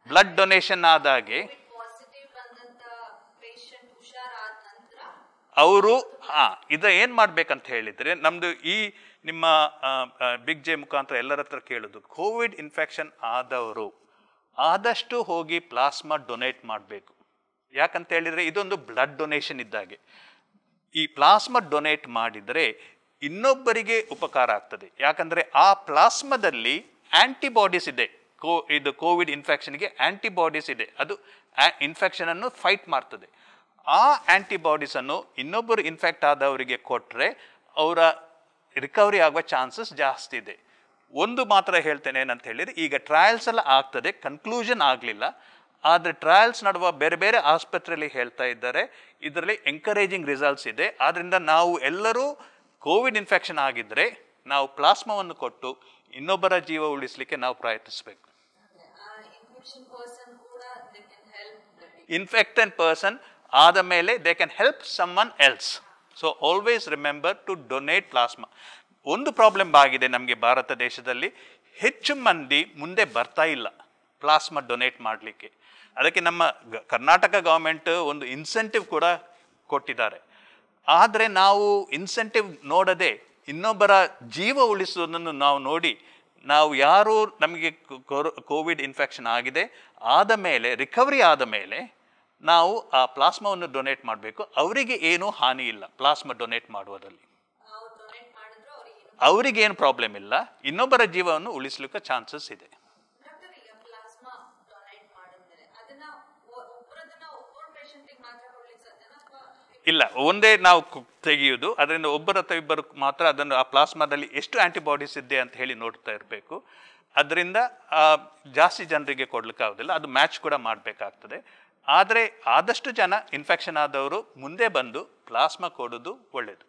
ಬ್ಲಡ್ ಡೊನೇಷನ್ ಆದಾಗೆ ಅವರು ಇದು ಏನು ಮಾಡ್ಬೇಕಂತ ಹೇಳಿದರೆ, ನಮ್ಮದು ಈ ನಿಮ್ಮ ಬಿಗ್ ಜೆ ಮುಖಾಂತರ ಎಲ್ಲರ ಹತ್ರ ಕೇಳೋದು, ಕೋವಿಡ್ ಇನ್ಫೆಕ್ಷನ್ ಆದವರು ಆದಷ್ಟು ಹೋಗಿ ಪ್ಲಾಸ್ಮಾ ಡೊನೇಟ್ ಮಾಡಬೇಕು. ಯಾಕಂತ ಹೇಳಿದರೆ ಇದೊಂದು ಬ್ಲಡ್ ಡೊನೇಷನ್ ಇದ್ದಾಗೆ. ಈ ಪ್ಲಾಸ್ಮಾ ಡೊನೇಟ್ ಮಾಡಿದರೆ ಇನ್ನೊಬ್ಬರಿಗೆ ಉಪಕಾರ ಆಗ್ತದೆ. ಯಾಕಂದರೆ ಆ ಪ್ಲಾಸ್ಮಾದಲ್ಲಿ ಆಂಟಿಬಾಡೀಸ್ ಇದೆ, ಇದು ಕೋವಿಡ್ ಇನ್ಫೆಕ್ಷನ್ಗೆ ಆಂಟಿಬಾಡೀಸ್ ಇದೆ, ಅದು ಇನ್ಫೆಕ್ಷನನ್ನು ಫೈಟ್ ಮಾಡ್ತದೆ. ಆ ಆಂಟಿಬಾಡೀಸನ್ನು ಇನ್ನೊಬ್ಬರು ಇನ್ಫೆಕ್ಟ್ ಆದವರಿಗೆ ಕೊಟ್ಟರೆ ಅವರ ರಿಕವರಿ ಆಗುವ ಚಾನ್ಸಸ್ ಜಾಸ್ತಿ ಇದೆ. ಒಂದು ಮಾತ್ರ ಹೇಳ್ತೇನೆ ಏನಂತ ಹೇಳಿದರೆ, ಈಗ ಟ್ರಯಲ್ಸ್ ಎಲ್ಲ ಆಗ್ತದೆ, ಕನ್ಕ್ಲೂಷನ್ ಆಗಲಿಲ್ಲ, ಆದರೆ ಟ್ರಯಲ್ಸ್ ನಡುವ ಬೇರೆ ಬೇರೆ ಆಸ್ಪತ್ರೆಯಲ್ಲಿ ಹೇಳ್ತಾ ಇದ್ದಾರೆ ಇದರಲ್ಲಿ ಎಂಕರೇಜಿಂಗ್ ರಿಸಲ್ಟ್ಸ್ ಇದೆ. ಆದ್ದರಿಂದ ನಾವು ಎಲ್ಲರೂ ಕೋವಿಡ್ ಇನ್ಫೆಕ್ಷನ್ ಆಗಿದ್ದರೆ ನಾವು ಪ್ಲಾಸ್ಮಾವನ್ನು ಕೊಟ್ಟು ಇನ್ನೊಬ್ಬರ ಜೀವ ಉಳಿಸಲಿಕ್ಕೆ ನಾವು ಪ್ರಯತ್ನಿಸಬೇಕು. ಇನ್ಫೆಕ್ಟೆಡ್ ಪರ್ಸನ್ ಆದ ಮೇಲೆ they can help someone else. So always remember to donate plasma. ಒಂದು ಪ್ರಾಬ್ಲಮ್ ಆಗಿದೆ ನಮಗೆ ಭಾರತ ದೇಶದಲ್ಲಿ, ಹೆಚ್ಚು ಮಂದಿ ಮುಂದೆ ಬರ್ತಾ ಇಲ್ಲ ಪ್ಲಾಸ್ಮಾ ಡೊನೇಟ್ ಮಾಡಲಿಕ್ಕೆ. ಅದಕ್ಕೆ ನಮ್ಮ ಕರ್ನಾಟಕ ಗೌರ್ಮೆಂಟ್ ಒಂದು ಇನ್ಸೆಂಟಿವ್ ಕೂಡ ಕೊಟ್ಟಿದ್ದಾರೆ. ಆದರೆ ನಾವು ಇನ್ಸೆಂಟಿವ್ ನೋಡದೆ ಇನ್ನೊಬ್ಬರ ಜೀವ ಉಳಿಸೋದನ್ನು ನಾವು ನೋಡಿ, ನಾವು ಯಾರು ನಮಗೆ ಕೋವಿಡ್ ಇನ್ಫೆಕ್ಷನ್ ಆಗಿದೆ ಆದ ಮೇಲೆ, ರಿಕವರಿ ಆದ ಮೇಲೆ ನಾವು ಆ ಪ್ಲಾಸ್ಮಾವನ್ನು ಡೊನೇಟ್ ಮಾಡಬೇಕು. ಅವರಿಗೆ ಏನೂ ಹಾನಿ ಇಲ್ಲ ಪ್ಲಾಸ್ಮಾ ಡೊನೇಟ್ ಮಾಡುವುದರಲ್ಲಿ, ಅವರಿಗೇನು ಪ್ರಾಬ್ಲಮ್ ಇಲ್ಲ, ಇನ್ನೊಬ್ಬರ ಜೀವವನ್ನು ಉಳಿಸಲಿಕ್ಕೆ ಚಾನ್ಸಸ್ ಇದೆ. ಇಲ್ಲ, ಒಂದೇ ನಾವು ತೆಗೆಯುವುದು, ಅದರಿಂದ ಒಬ್ಬರು ಅಥವಾ ಇಬ್ಬರು ಮಾತ್ರ ಅದನ್ನು ಆ ಪ್ಲಾಸ್ಮಾದಲ್ಲಿ ಎಷ್ಟು ಆಂಟಿಬಾಡೀಸ್ ಇದೆ ಅಂತ ಹೇಳಿ ನೋಡ್ತಾ ಇರಬೇಕು. ಅದರಿಂದ ಜಾಸ್ತಿ ಜನರಿಗೆ ಕೊಡ್ಲಿಕ್ಕಾಗೋದಿಲ್ಲ, ಅದು ಮ್ಯಾಚ್ ಕೂಡ ಮಾಡಬೇಕಾಗ್ತದೆ. ಆದರೆ ಆದಷ್ಟು ಜನ ಇನ್ಫೆಕ್ಷನ್ ಆದವರು ಮುಂದೆ ಬಂದು ಪ್ಲಾಸ್ಮಾ ಕೊಡೋದು ಒಳ್ಳೆಯದು.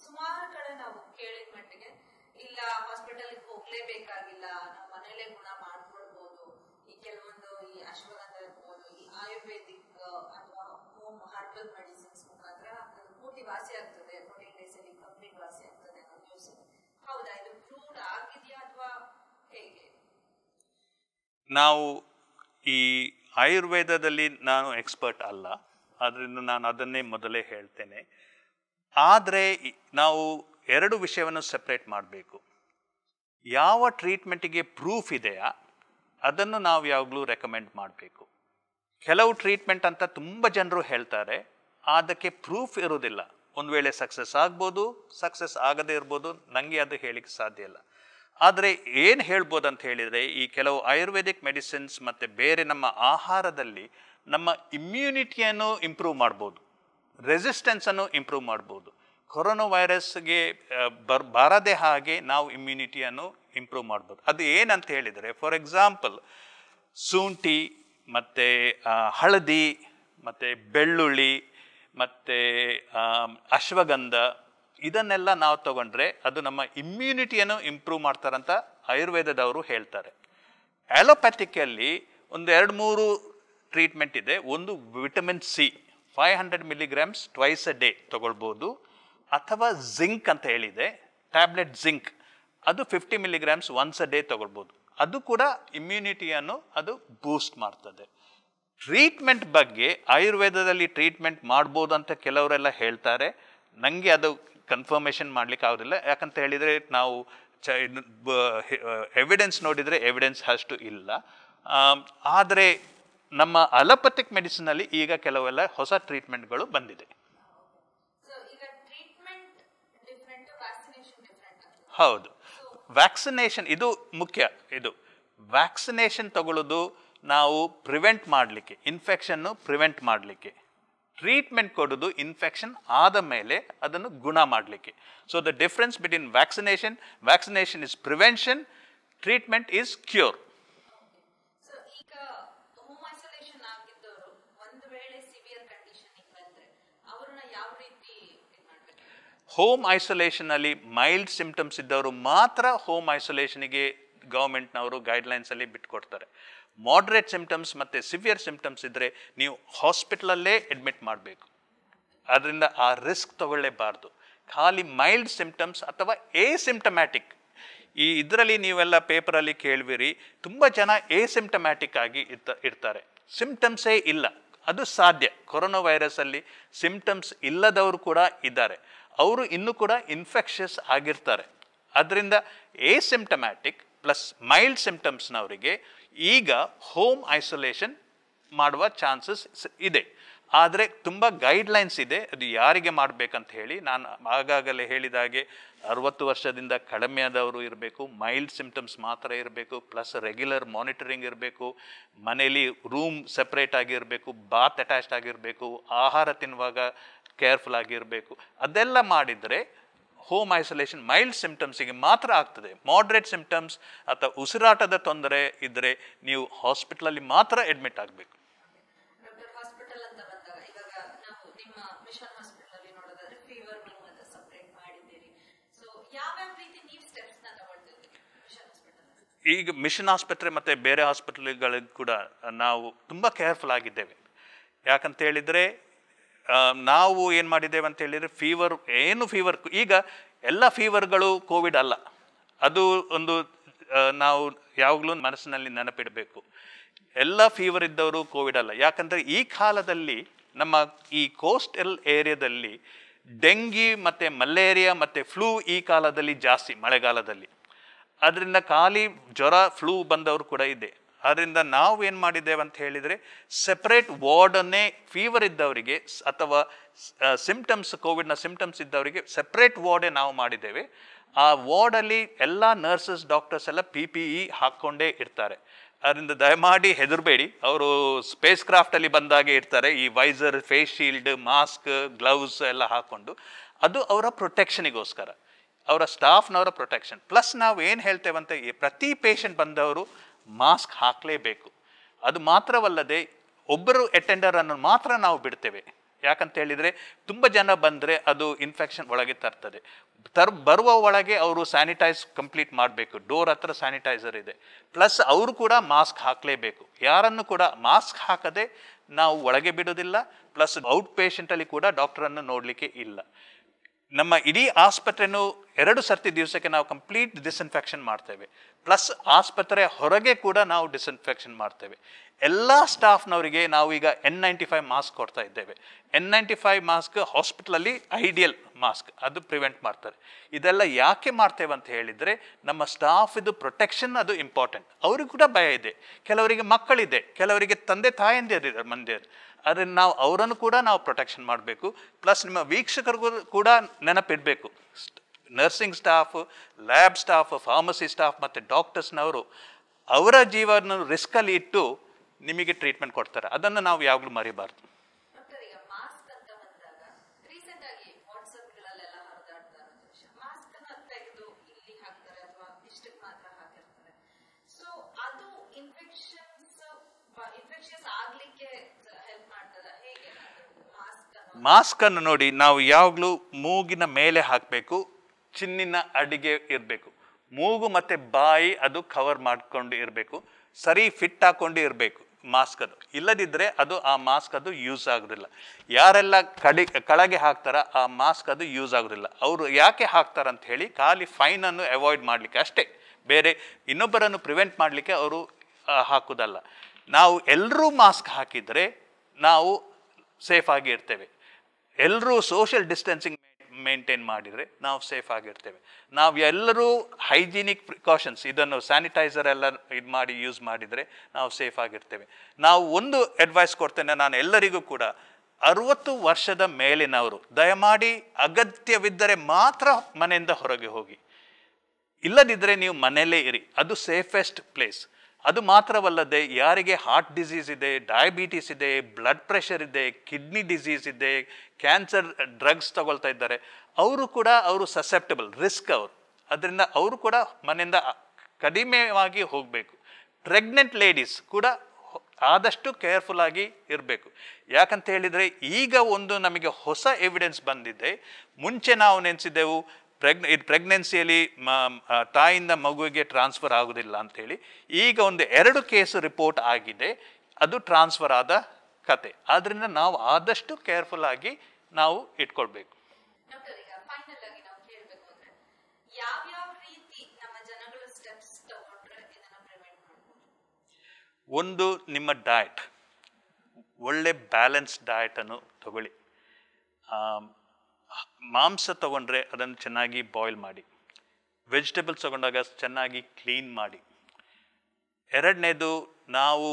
ಸುಮಾರು ಕಡೆ ನಾವು ಕೇಳಿದ ಮಟ್ಟಿಗೆ ಇಲ್ಲ ಹಾಸ್ಪಿಟಲ್ ಹೋಗ್ಲೇಬೇಕಾಗಿಲ್ಲ, ನಾವು ಮನೇಲೆ ಗುಣ ಮಾಡ್ಕೊಳ್ಬಹುದು. ಈ ಕೆಲವೊಂದು ಈ ಅಶ್ವಗಂಧ ಇರ್ಬೋದು, ಈ ಆಯುರ್ವೇದಿಕ್ ಅಥವಾ ಹೋಮ್ ಹರ್ಬಲ್ ಮೆಡಿಸಿನ್ಸ್ ಮುಖಾಂತರ ಅದು ಪೂರ್ತಿ ವಾಸಿ ಆಗ್ತದೆ, 14 days ಅಲ್ಲಿ ಕಂಪ್ಲೀಟ್ ವಾಸಿ ಆಗ್ತದೆ ಅನ್ನೋ ನ್ಯೂಸ್ ಇದೆ. ಹೌದಾ, ಇದು ಪ್ರೂವ್ಡ್ ಆಗಿದೆಯಾ ಅಥವಾ ಹೇಗೆ? ನಾವು ಈ ಆಯುರ್ವೇದದಲ್ಲಿ ನಾನು ಎಕ್ಸ್ಪರ್ಟ್ ಅಲ್ಲ, ಆದ್ದರಿಂದ ನಾನು ಅದನ್ನೇ ಮೊದಲೇ ಹೇಳ್ತೇನೆ. ಆದರೆ ನಾವು ಎರಡು ವಿಷಯವನ್ನು ಸೆಪ್ರೇಟ್ ಮಾಡಬೇಕು. ಯಾವ ಟ್ರೀಟ್ಮೆಂಟಿಗೆ ಪ್ರೂಫ್ ಇದೆಯಾ ಅದನ್ನು ನಾವು ಯಾವಾಗಲೂ ರೆಕಮೆಂಡ್ ಮಾಡಬೇಕು. ಕೆಲವು ಟ್ರೀಟ್ಮೆಂಟ್ ಅಂತ ತುಂಬ ಜನರು ಹೇಳ್ತಾರೆ, ಅದಕ್ಕೆ ಪ್ರೂಫ್ ಇರೋದಿಲ್ಲ. ಒಂದು ವೇಳೆ ಸಕ್ಸಸ್ ಆಗ್ಬೋದು, ಸಕ್ಸಸ್ ಆಗದೇ ಇರ್ಬೋದು, ನನಗೆ ಅದು ಹೇಳಲಿಕ್ಕೆ ಸಾಧ್ಯ ಇಲ್ಲ. ಆದರೆ ಏನು ಹೇಳ್ಬೋದು ಅಂತ ಹೇಳಿದರೆ, ಈ ಕೆಲವು ಆಯುರ್ವೇದಿಕ್ ಮೆಡಿಸಿನ್ಸ್ ಮತ್ತು ಬೇರೆ ನಮ್ಮ ಆಹಾರದಲ್ಲಿ ನಮ್ಮ ಇಮ್ಯುನಿಟಿಯನ್ನು ಇಂಪ್ರೂವ್ ಮಾಡ್ಬೋದು, ರೆಸಿಸ್ಟೆನ್ಸನ್ನು ಇಂಪ್ರೂವ್ ಮಾಡ್ಬೋದು. ಕೊರೋನಾ ವೈರಸ್ಗೆ ಬಾರದೆ ಹಾಗೆ ನಾವು ಇಮ್ಯುನಿಟಿಯನ್ನು ಇಂಪ್ರೂವ್ ಮಾಡ್ಬೋದು. ಅದು ಏನಂತ ಹೇಳಿದರೆ, ಫಾರ್ ಎಕ್ಸಾಂಪಲ್ ಶುಂಠಿ ಮತ್ತು ಹಳದಿ ಮತ್ತು ಬೆಳ್ಳುಳ್ಳಿ ಮತ್ತು ಅಶ್ವಗಂಧ ಇದನ್ನೆಲ್ಲ ನಾವು ತಗೊಂಡ್ರೆ ಅದು ನಮ್ಮ ಇಮ್ಯುನಿಟಿಯನ್ನು ಇಂಪ್ರೂವ್ ಮಾಡ್ತಾರಂತ ಆಯುರ್ವೇದದವರು ಹೇಳ್ತಾರೆ. ಆ್ಯಲೋಪ್ಯಾಥಿಕಲ್ಲಿ ಒಂದು 2-3 ಟ್ರೀಟ್ಮೆಂಟ್ ಇದೆ. ಒಂದು vitamin C 500 mg twice a day ತಗೊಳ್ಬೋದು, ಅಥವಾ ಜಿಂಕ್ ಅಂತ ಹೇಳಿದೆ, ಟ್ಯಾಬ್ಲೆಟ್ ಜಿಂಕ್, ಅದು 50 mg ಒನ್ಸ್ ಅ ಡೇ ತಗೊಳ್ಬೋದು. ಅದು ಕೂಡ ಇಮ್ಯುನಿಟಿಯನ್ನು ಅದು ಬೂಸ್ಟ್ ಮಾಡ್ತದೆ. ಟ್ರೀಟ್ಮೆಂಟ್ ಬಗ್ಗೆ ಆಯುರ್ವೇದದಲ್ಲಿ ಟ್ರೀಟ್ಮೆಂಟ್ ಮಾಡ್ಬೋದು ಅಂತ ಕೆಲವರೆಲ್ಲ ಹೇಳ್ತಾರೆ. ನನಗೆ ಅದು ಕನ್ಫರ್ಮೇಷನ್ ಮಾಡಲಿಕ್ಕೆ ಆಗೋದಿಲ್ಲ. ಯಾಕಂತ ಹೇಳಿದರೆ ನಾವು ಎವಿಡೆನ್ಸ್ ನೋಡಿದರೆ ಎವಿಡೆನ್ಸ್ ಅಷ್ಟು ಇಲ್ಲ. ಆದರೆ ನಮ್ಮ ಅಲೋಪತಿಕ್ ಮೆಡಿಸಿನಲ್ಲಿ ಈಗ ಕೆಲವೆಲ್ಲ ಹೊಸ ಟ್ರೀಟ್ಮೆಂಟ್ಗಳು ಬಂದಿದೆ. ಹೌದು, ವ್ಯಾಕ್ಸಿನೇಷನ್ ಇದು ಮುಖ್ಯ. ಇದು ವ್ಯಾಕ್ಸಿನೇಷನ್ ತಗೊಳ್ಳೋದು ನಾವು ಪ್ರಿವೆಂಟ್ ಮಾಡಲಿಕ್ಕೆ, ಇನ್ಫೆಕ್ಷನ್ನು ಪ್ರಿವೆಂಟ್ ಮಾಡಲಿಕ್ಕೆ. ಟ್ರೀಟ್ಮೆಂಟ್ ಕೊಡೋದು ಇನ್ಫೆಕ್ಷನ್ ಆದ ಮೇಲೆ ಅದನ್ನು ಗುಣ ಮಾಡಲಿಕ್ಕೆ. So the difference between vaccination is prevention, treatment is cure. Home ಐಸೋಲೇಷನಲ್ಲಿ ಮೈಲ್ಡ್ ಸಿಂಪ್ಟಮ್ಸ್ ಇದ್ದವರು ಮಾತ್ರ ಹೋಮ್ ಐಸೋಲೇಷನ್ಗೆ ಗೌರ್ಮೆಂಟ್ನವರು ಗೈಡ್ಲೈನ್ಸಲ್ಲಿ ಬಿಟ್ಕೊಡ್ತಾರೆ. ಮಾಡ್ರೇಟ್ ಸಿಂಪ್ಟಮ್ಸ್ ಮತ್ತು ಸಿವಿಯರ್ ಸಿಂಪ್ಟಮ್ಸ್ ಇದ್ದರೆ ನೀವು ಹಾಸ್ಪಿಟಲಲ್ಲೇ ಅಡ್ಮಿಟ್ ಮಾಡಬೇಕು. ಅದರಿಂದ ಆ ರಿಸ್ಕ್ ತಗೊಳ್ಳೇಬಾರ್ದು. ಖಾಲಿ ಮೈಲ್ಡ್ ಸಿಂಪ್ಟಮ್ಸ್ ಅಥವಾ ಎಸಿಂಪ್ಟಮ್ಯಾಟಿಕ್, ಈ ಇದರಲ್ಲಿ ನೀವೆಲ್ಲ ಪೇಪರಲ್ಲಿ ಕೇಳುವಿರಿ, ತುಂಬ ಜನ ಎಸಿಂಪ್ಟಮ್ಯಾಟಿಕ್ ಆಗಿ ಇರ್ತಾರೆ, ಸಿಂಪ್ಟಮ್ಸೇ ಇಲ್ಲ. ಅದು ಸಾಧ್ಯ. ಕೊರೋನಾ ವೈರಸಲ್ಲಿ ಸಿಂಪ್ಟಮ್ಸ್ ಇಲ್ಲದವರು ಕೂಡ ಇದ್ದಾರೆ, ಅವರು ಇನ್ನೂ ಕೂಡ ಇನ್ಫೆಕ್ಷಸ್ ಆಗಿರ್ತಾರೆ. ಅದರಿಂದ ಎಸಿಂಪ್ಟಮ್ಯಾಟಿಕ್ ಪ್ಲಸ್ ಮೈಲ್ಡ್ ಸಿಂಪ್ಟಮ್ಸ್ನವರಿಗೆ ಈಗ ಹೋಮ್ ಐಸೋಲೇಷನ್ ಮಾಡುವ ಚಾನ್ಸಸ್ ಇದೆ. ಆದರೆ ತುಂಬ ಗೈಡ್ಲೈನ್ಸ್ ಇದೆ, ಅದು ಯಾರಿಗೆ ಮಾಡಬೇಕಂತ ಹೇಳಿ. ನಾನು ಆಗಾಗಲೇ ಹೇಳಿದಾಗೆ 60 ವರ್ಷದಿಂದ ಕಡಿಮೆಯಾದವರು ಇರಬೇಕು, ಮೈಲ್ಡ್ ಸಿಂಪ್ಟಮ್ಸ್ ಮಾತ್ರ ಇರಬೇಕು, ಪ್ಲಸ್ ರೆಗ್ಯುಲರ್ ಮಾನಿಟರಿಂಗ್ ಇರಬೇಕು, ಮನೇಲಿ ರೂಮ್ ಸೆಪ್ರೇಟ್ ಆಗಿರಬೇಕು, ಬಾತ್ ಅಟ್ಯಾಚ್ಡ್ ಆಗಿರಬೇಕು, ಆಹಾರ ತಿನ್ನುವಾಗ ಕೇರ್ಫುಲ್ ಆಗಿರಬೇಕು. ಅದೆಲ್ಲ ಮಾಡಿದರೆ ಹೋಮ್ ಐಸೋಲೇಷನ್ ಮೈಲ್ಡ್ ಸಿಂಪ್ಟಮ್ಸಿಗೆ ಮಾತ್ರ ಆಗ್ತದೆ. ಮಾಡ್ರೇಟ್ ಸಿಂಪ್ಟಮ್ಸ್ ಅಥವಾ ಉಸಿರಾಟದ ತೊಂದರೆ ಇದ್ದರೆ ನೀವು ಹಾಸ್ಪಿಟಲಲ್ಲಿ ಮಾತ್ರ ಅಡ್ಮಿಟ್ ಆಗಬೇಕು. ಈಗ ಮಿಷನ್ ಆಸ್ಪತ್ರೆ ಮತ್ತು ಬೇರೆ ಹಾಸ್ಪಿಟಲ್ಗಳಿಗೆ ಕೂಡ ನಾವು ತುಂಬ ಕೇರ್ಫುಲ್ ಆಗಿದ್ದೇವೆ. ಯಾಕಂತ ಹೇಳಿದರೆ ನಾವು ಏನು ಮಾಡಿದ್ದೇವೆ ಅಂತ ಹೇಳಿದರೆ, ಫೀವರ್ ಈಗ ಎಲ್ಲ ಫೀವರ್ಗಳು ಕೋವಿಡ್ ಅಲ್ಲ. ಅದು ಒಂದು ನಾವು ಯಾವಾಗಲೂ ಮನಸ್ಸಿನಲ್ಲಿ ನೆನಪಿಡಬೇಕು. ಎಲ್ಲ ಫೀವರ್ ಇದ್ದವರು ಕೋವಿಡ್ ಅಲ್ಲ. ಯಾಕಂದರೆ ಈ ಕಾಲದಲ್ಲಿ ನಮ್ಮ ಈ ಕೋಸ್ಟಲ್ ಏರಿಯಾದಲ್ಲಿ ಡೆಂಗಿ ಮತ್ತು ಮಲೇರಿಯಾ ಮತ್ತು ಫ್ಲೂ ಈ ಕಾಲದಲ್ಲಿ ಜಾಸ್ತಿ, ಮಳೆಗಾಲದಲ್ಲಿ. ಅದರಿಂದ ಖಾಲಿ ಜ್ವರ ಫ್ಲೂ ಬಂದವರು ಕೂಡ ಇದೆ. ಆದ್ದರಿಂದ ನಾವು ಏನು ಮಾಡಿದ್ದೇವೆ ಅಂತ ಹೇಳಿದರೆ, ಸೆಪ್ರೇಟ್ ವಾರ್ಡನ್ನೇ ಫೀವರ್ ಇದ್ದವರಿಗೆ ಅಥವಾ ಸಿಂಪ್ಟಮ್ಸ್ ಕೋವಿಡ್ನ ಸಿಂಪ್ಟಮ್ಸ್ ಇದ್ದವರಿಗೆ ಸೆಪ್ರೇಟ್ ವಾರ್ಡೇ ನಾವು ಮಾಡಿದ್ದೇವೆ. ಆ ವಾರ್ಡಲ್ಲಿ ಎಲ್ಲ ನರ್ಸಸ್ ಡಾಕ್ಟರ್ಸ್ ಎಲ್ಲ PPE ಹಾಕ್ಕೊಂಡೇ ಇರ್ತಾರೆ. ಅದರಿಂದ ದಯಮಾಡಿ ಹೆದರಬೇಡಿ, ಅವರು ಸ್ಪೇಸ್ ಕ್ರಾಫ್ಟಲ್ಲಿ ಬಂದಾಗೆ ಇರ್ತಾರೆ, ಈ visor, face shield, mask, gloves ಎಲ್ಲ ಹಾಕ್ಕೊಂಡು. ಅದು ಅವರ ಪ್ರೊಟೆಕ್ಷನಿಗೋಸ್ಕರ, ಅವರ ಸ್ಟಾಫ್ನವರ ಪ್ರೊಟೆಕ್ಷನ್. ಪ್ಲಸ್ ನಾವು ಏನು ಹೇಳ್ತೇವಂತೆ, ಪ್ರತಿ ಪೇಷಂಟ್ ಬಂದವರು ಮಾಸ್ಕ್ ಹಾಕಲೇಬೇಕು. ಅದು ಮಾತ್ರವಲ್ಲದೆ ಒಬ್ಬರು ಅಟೆಂಡರನ್ನು ಮಾತ್ರ ನಾವು ಬಿಡ್ತೇವೆ. ಯಾಕಂತ ಹೇಳಿದರೆ ತುಂಬ ಜನ ಬಂದರೆ ಅದು ಇನ್ಫೆಕ್ಷನ್ ಒಳಗೆ ತರ್ತದೆ. ಬರುವ ಒಳಗೆ ಅವರು ಸ್ಯಾನಿಟೈಸ್ ಕಂಪ್ಲೀಟ್ ಮಾಡಬೇಕು. ಡೋರ್ ಹತ್ರ ಸ್ಯಾನಿಟೈಸರ್ ಇದೆ. ಪ್ಲಸ್ ಅವರು ಕೂಡ ಮಾಸ್ಕ್ ಹಾಕಲೇಬೇಕು. ಯಾರನ್ನು ಕೂಡ ಮಾಸ್ಕ್ ಹಾಕದೆ ನಾವು ಒಳಗೆ ಬಿಡೋದಿಲ್ಲ. ಪ್ಲಸ್ ಔಟ್ ಪೇಷಂಟಲ್ಲಿ ಕೂಡ ಡಾಕ್ಟರನ್ನು ನೋಡಲಿಕ್ಕೆ ಇಲ್ಲ. ನಮ್ಮ ಇಡೀ ಆಸ್ಪತ್ರೆನೂ 2 ಸರ್ತಿ ದಿವಸಕ್ಕೆ ನಾವು ಕಂಪ್ಲೀಟ್ ಡಿಸ್ಇನ್ಫೆಕ್ಷನ್ ಮಾಡ್ತೇವೆ. ಪ್ಲಸ್ ಆಸ್ಪತ್ರೆ ಹೊರಗೆ ಕೂಡ ನಾವು ಡಿಸ್ಇನ್ಫೆಕ್ಷನ್ ಮಾಡ್ತೇವೆ. ಎಲ್ಲ ಸ್ಟಾಫ್ನವರಿಗೆ ನಾವು ಈಗ N95 ಮಾಸ್ಕ್ ಕೊಡ್ತಾ ಇದ್ದೇವೆ. N95 ಮಾಸ್ಕ್ ಹಾಸ್ಪಿಟಲಲ್ಲಿ ಐಡಿಯಲ್ ಮಾಸ್ಕ್, ಅದು ಪ್ರಿವೆಂಟ್ ಮಾಡ್ತಾರೆ. ಇದೆಲ್ಲ ಯಾಕೆ ಮಾಡ್ತೇವೆ ಅಂತ ಹೇಳಿದರೆ, ನಮ್ಮ ಸ್ಟಾಫ್ ಇದು ಪ್ರೊಟೆಕ್ಷನ್ ಅದು ಇಂಪಾರ್ಟೆಂಟ್. ಅವ್ರಿಗೆ ಕೂಡ ಭಯ ಇದೆ, ಕೆಲವರಿಗೆ ಮಕ್ಕಳಿದೆ, ಕೆಲವರಿಗೆ ತಂದೆ ತಾಯಂದಿರಿದ್ದಾರೆ ಮಂದಿರು. ಅದನ್ನು ನಾವು ಅವರನ್ನು ಕೂಡ ನಾವು ಪ್ರೊಟೆಕ್ಷನ್ ಮಾಡಬೇಕು. ಪ್ಲಸ್ ನಿಮ್ಮ ವೀಕ್ಷಕರಿಗೂ ಕೂಡ ನೆನಪಿಡಬೇಕು, nursing staff, lab staff, pharmacy staff ಮತ್ತು ಡಾಕ್ಟರ್ಸ್ನವರು ಅವರ ಜೀವನ ರಿಸ್ಕಲ್ಲಿ ಇಟ್ಟು ನಿಮಗೆ ಟ್ರೀಟ್ಮೆಂಟ್ ಕೊಡ್ತಾರೆ. ಅದನ್ನು ನಾವು ಯಾವಾಗಲೂ ಮರಿಬಾರ್ದು. ಮಾಸ್ಕ್ ಅನ್ನು ನೋಡಿ, ನಾವು ಯಾವಾಗಲೂ ಮೂಗಿನ ಮೇಲೆ ಹಾಕಬೇಕು, ಚಿನ್ನಿನ ಅಡಿಗೆ ಇರಬೇಕು. ಮೂಗು ಮತ್ತು ಬಾಯಿ ಅದು ಕವರ್ ಮಾಡಿಕೊಂಡು ಇರಬೇಕು, ಸರಿ ಫಿಟ್ ಹಾಕ್ಕೊಂಡು ಇರಬೇಕು ಮಾಸ್ಕ್ ಅದು. ಇಲ್ಲದಿದ್ದರೆ ಅದು ಆ ಮಾಸ್ಕ್ ಅದು ಯೂಸ್ ಆಗೋದಿಲ್ಲ. ಯಾರೆಲ್ಲ ಕೆಳಗೆ ಹಾಕ್ತಾರ ಆ ಮಾಸ್ಕ್ ಅದು ಯೂಸ್ ಆಗೋದಿಲ್ಲ. ಅವರು ಯಾಕೆ ಹಾಕ್ತಾರಂತ ಹೇಳಿ ಖಾಲಿ ಫೈನನ್ನು ಅವಾಯ್ಡ್ ಮಾಡಲಿಕ್ಕೆ ಅಷ್ಟೇ, ಬೇರೆ ಇನ್ನೊಬ್ಬರನ್ನು ಪ್ರಿವೆಂಟ್ ಮಾಡಲಿಕ್ಕೆ ಅವರು ಹಾಕೋದಲ್ಲ. ನಾವು ಎಲ್ಲರೂ ಮಾಸ್ಕ್ ಹಾಕಿದರೆ ನಾವು ಸೇಫ್ ಆಗಿ ಇರ್ತೇವೆ. ಎಲ್ಲರೂ ಸೋಷಿಯಲ್ ಡಿಸ್ಟೆನ್ಸಿಂಗ್ ಮೇಂಟೈನ್ ಮಾಡಿದರೆ ನಾವು ಸೇಫ್ ಆಗಿರ್ತೇವೆ. ನಾವು ಎಲ್ಲರೂ ಹೈಜಿನಿಕ್ ಪ್ರಿಕಾಷನ್ಸ್, ಇದನ್ನು ಸ್ಯಾನಿಟೈಸರ್ ಎಲ್ಲ ಇದು ಮಾಡಿ ಯೂಸ್ ಮಾಡಿದರೆ ನಾವು ಸೇಫ್ ಆಗಿರ್ತೇವೆ. ನಾವು ಒಂದು ಅಡ್ವೈಸ್ ಕೊಡ್ತೇನೆ ನಾನು ಎಲ್ಲರಿಗೂ ಕೂಡ, 60 ವರ್ಷದ ಮೇಲಿನವರು ದಯಮಾಡಿ ಅಗತ್ಯವಿದ್ದರೆ ಮಾತ್ರ ಮನೆಯಿಂದ ಹೊರಗೆ ಹೋಗಿ, ಇಲ್ಲದಿದ್ದರೆ ನೀವು ಮನೆಯಲ್ಲೇ ಇರಿ, ಅದು ಸೇಫೆಸ್ಟ್ ಪ್ಲೇಸ್. ಅದು ಮಾತ್ರವಲ್ಲದೆ ಯಾರಿಗೆ ಹಾರ್ಟ್ ಡಿಸೀಸ್ ಇದೆ, ಡಯಾಬಿಟೀಸ್ ಇದೆ, ಬ್ಲಡ್ ಪ್ರೆಷರ್ ಇದೆ, ಕಿಡ್ನಿ ಡಿಸೀಸ್ ಇದೆ, ಕ್ಯಾನ್ಸರ್ ಡ್ರಗ್ಸ್ ತಗೊಳ್ತಾ ಇದ್ದಾರೆ, ಅವರು ಸಸೆಪ್ಟಬಲ್, ರಿಸ್ಕ್ ಅವರು. ಅದರಿಂದ ಅವರು ಕೂಡ ಮನೆಯಿಂದ ಕಡಿಮೆಯಾಗಿ ಹೋಗಬೇಕು. ಪ್ರೆಗ್ನೆಂಟ್ ಲೇಡೀಸ್ ಕೂಡ ಆದಷ್ಟು ಕೇರ್ಫುಲ್ ಆಗಿ ಇರಬೇಕು. ಯಾಕಂತ ಹೇಳಿದರೆ ಈಗ ಒಂದು ನಮಗೆ ಹೊಸ ಎವಿಡೆನ್ಸ್ ಬಂದಿದೆ. ಮುಂಚೆ ನಾವು ನೆನೆಸಿದ್ದೆವು ಪ್ರೆಗ್ನೆನ್ಸಿಯಲ್ಲಿ ತಾಯಿಯಿಂದ ಮಗುವಿಗೆ ಟ್ರಾನ್ಸ್ಫರ್ ಆಗೋದಿಲ್ಲ ಅಂಥೇಳಿ. ಈಗ ಒಂದು 2 ಕೇಸ್ ರಿಪೋರ್ಟ್ ಆಗಿದೆ, ಅದು ಟ್ರಾನ್ಸ್ಫರ್ ಆದ ಕತೆ. ಆದ್ದರಿಂದ ನಾವು ಆದಷ್ಟು ಕೇರ್ಫುಲ್ ಆಗಿ ನಾವು ಇಟ್ಕೊಳ್ಬೇಕು. ಒಂದು, ನಿಮ್ಮ ಡಯಟ್, ಒಳ್ಳೆ ಬ್ಯಾಲೆನ್ಸ್ ಡಯಟನ್ನು ತಗೊಳ್ಳಿ. ಮಾಂಸ ತಗೊಂಡ್ರೆ ಅದನ್ನು ಚೆನ್ನಾಗಿ ಬಾಯ್ಲ್ ಮಾಡಿ, ವೆಜಿಟೇಬಲ್ಸ್ ತಗೊಂಡಾಗ ಚೆನ್ನಾಗಿ ಕ್ಲೀನ್ ಮಾಡಿ. 2ನೇದು, ನಾವು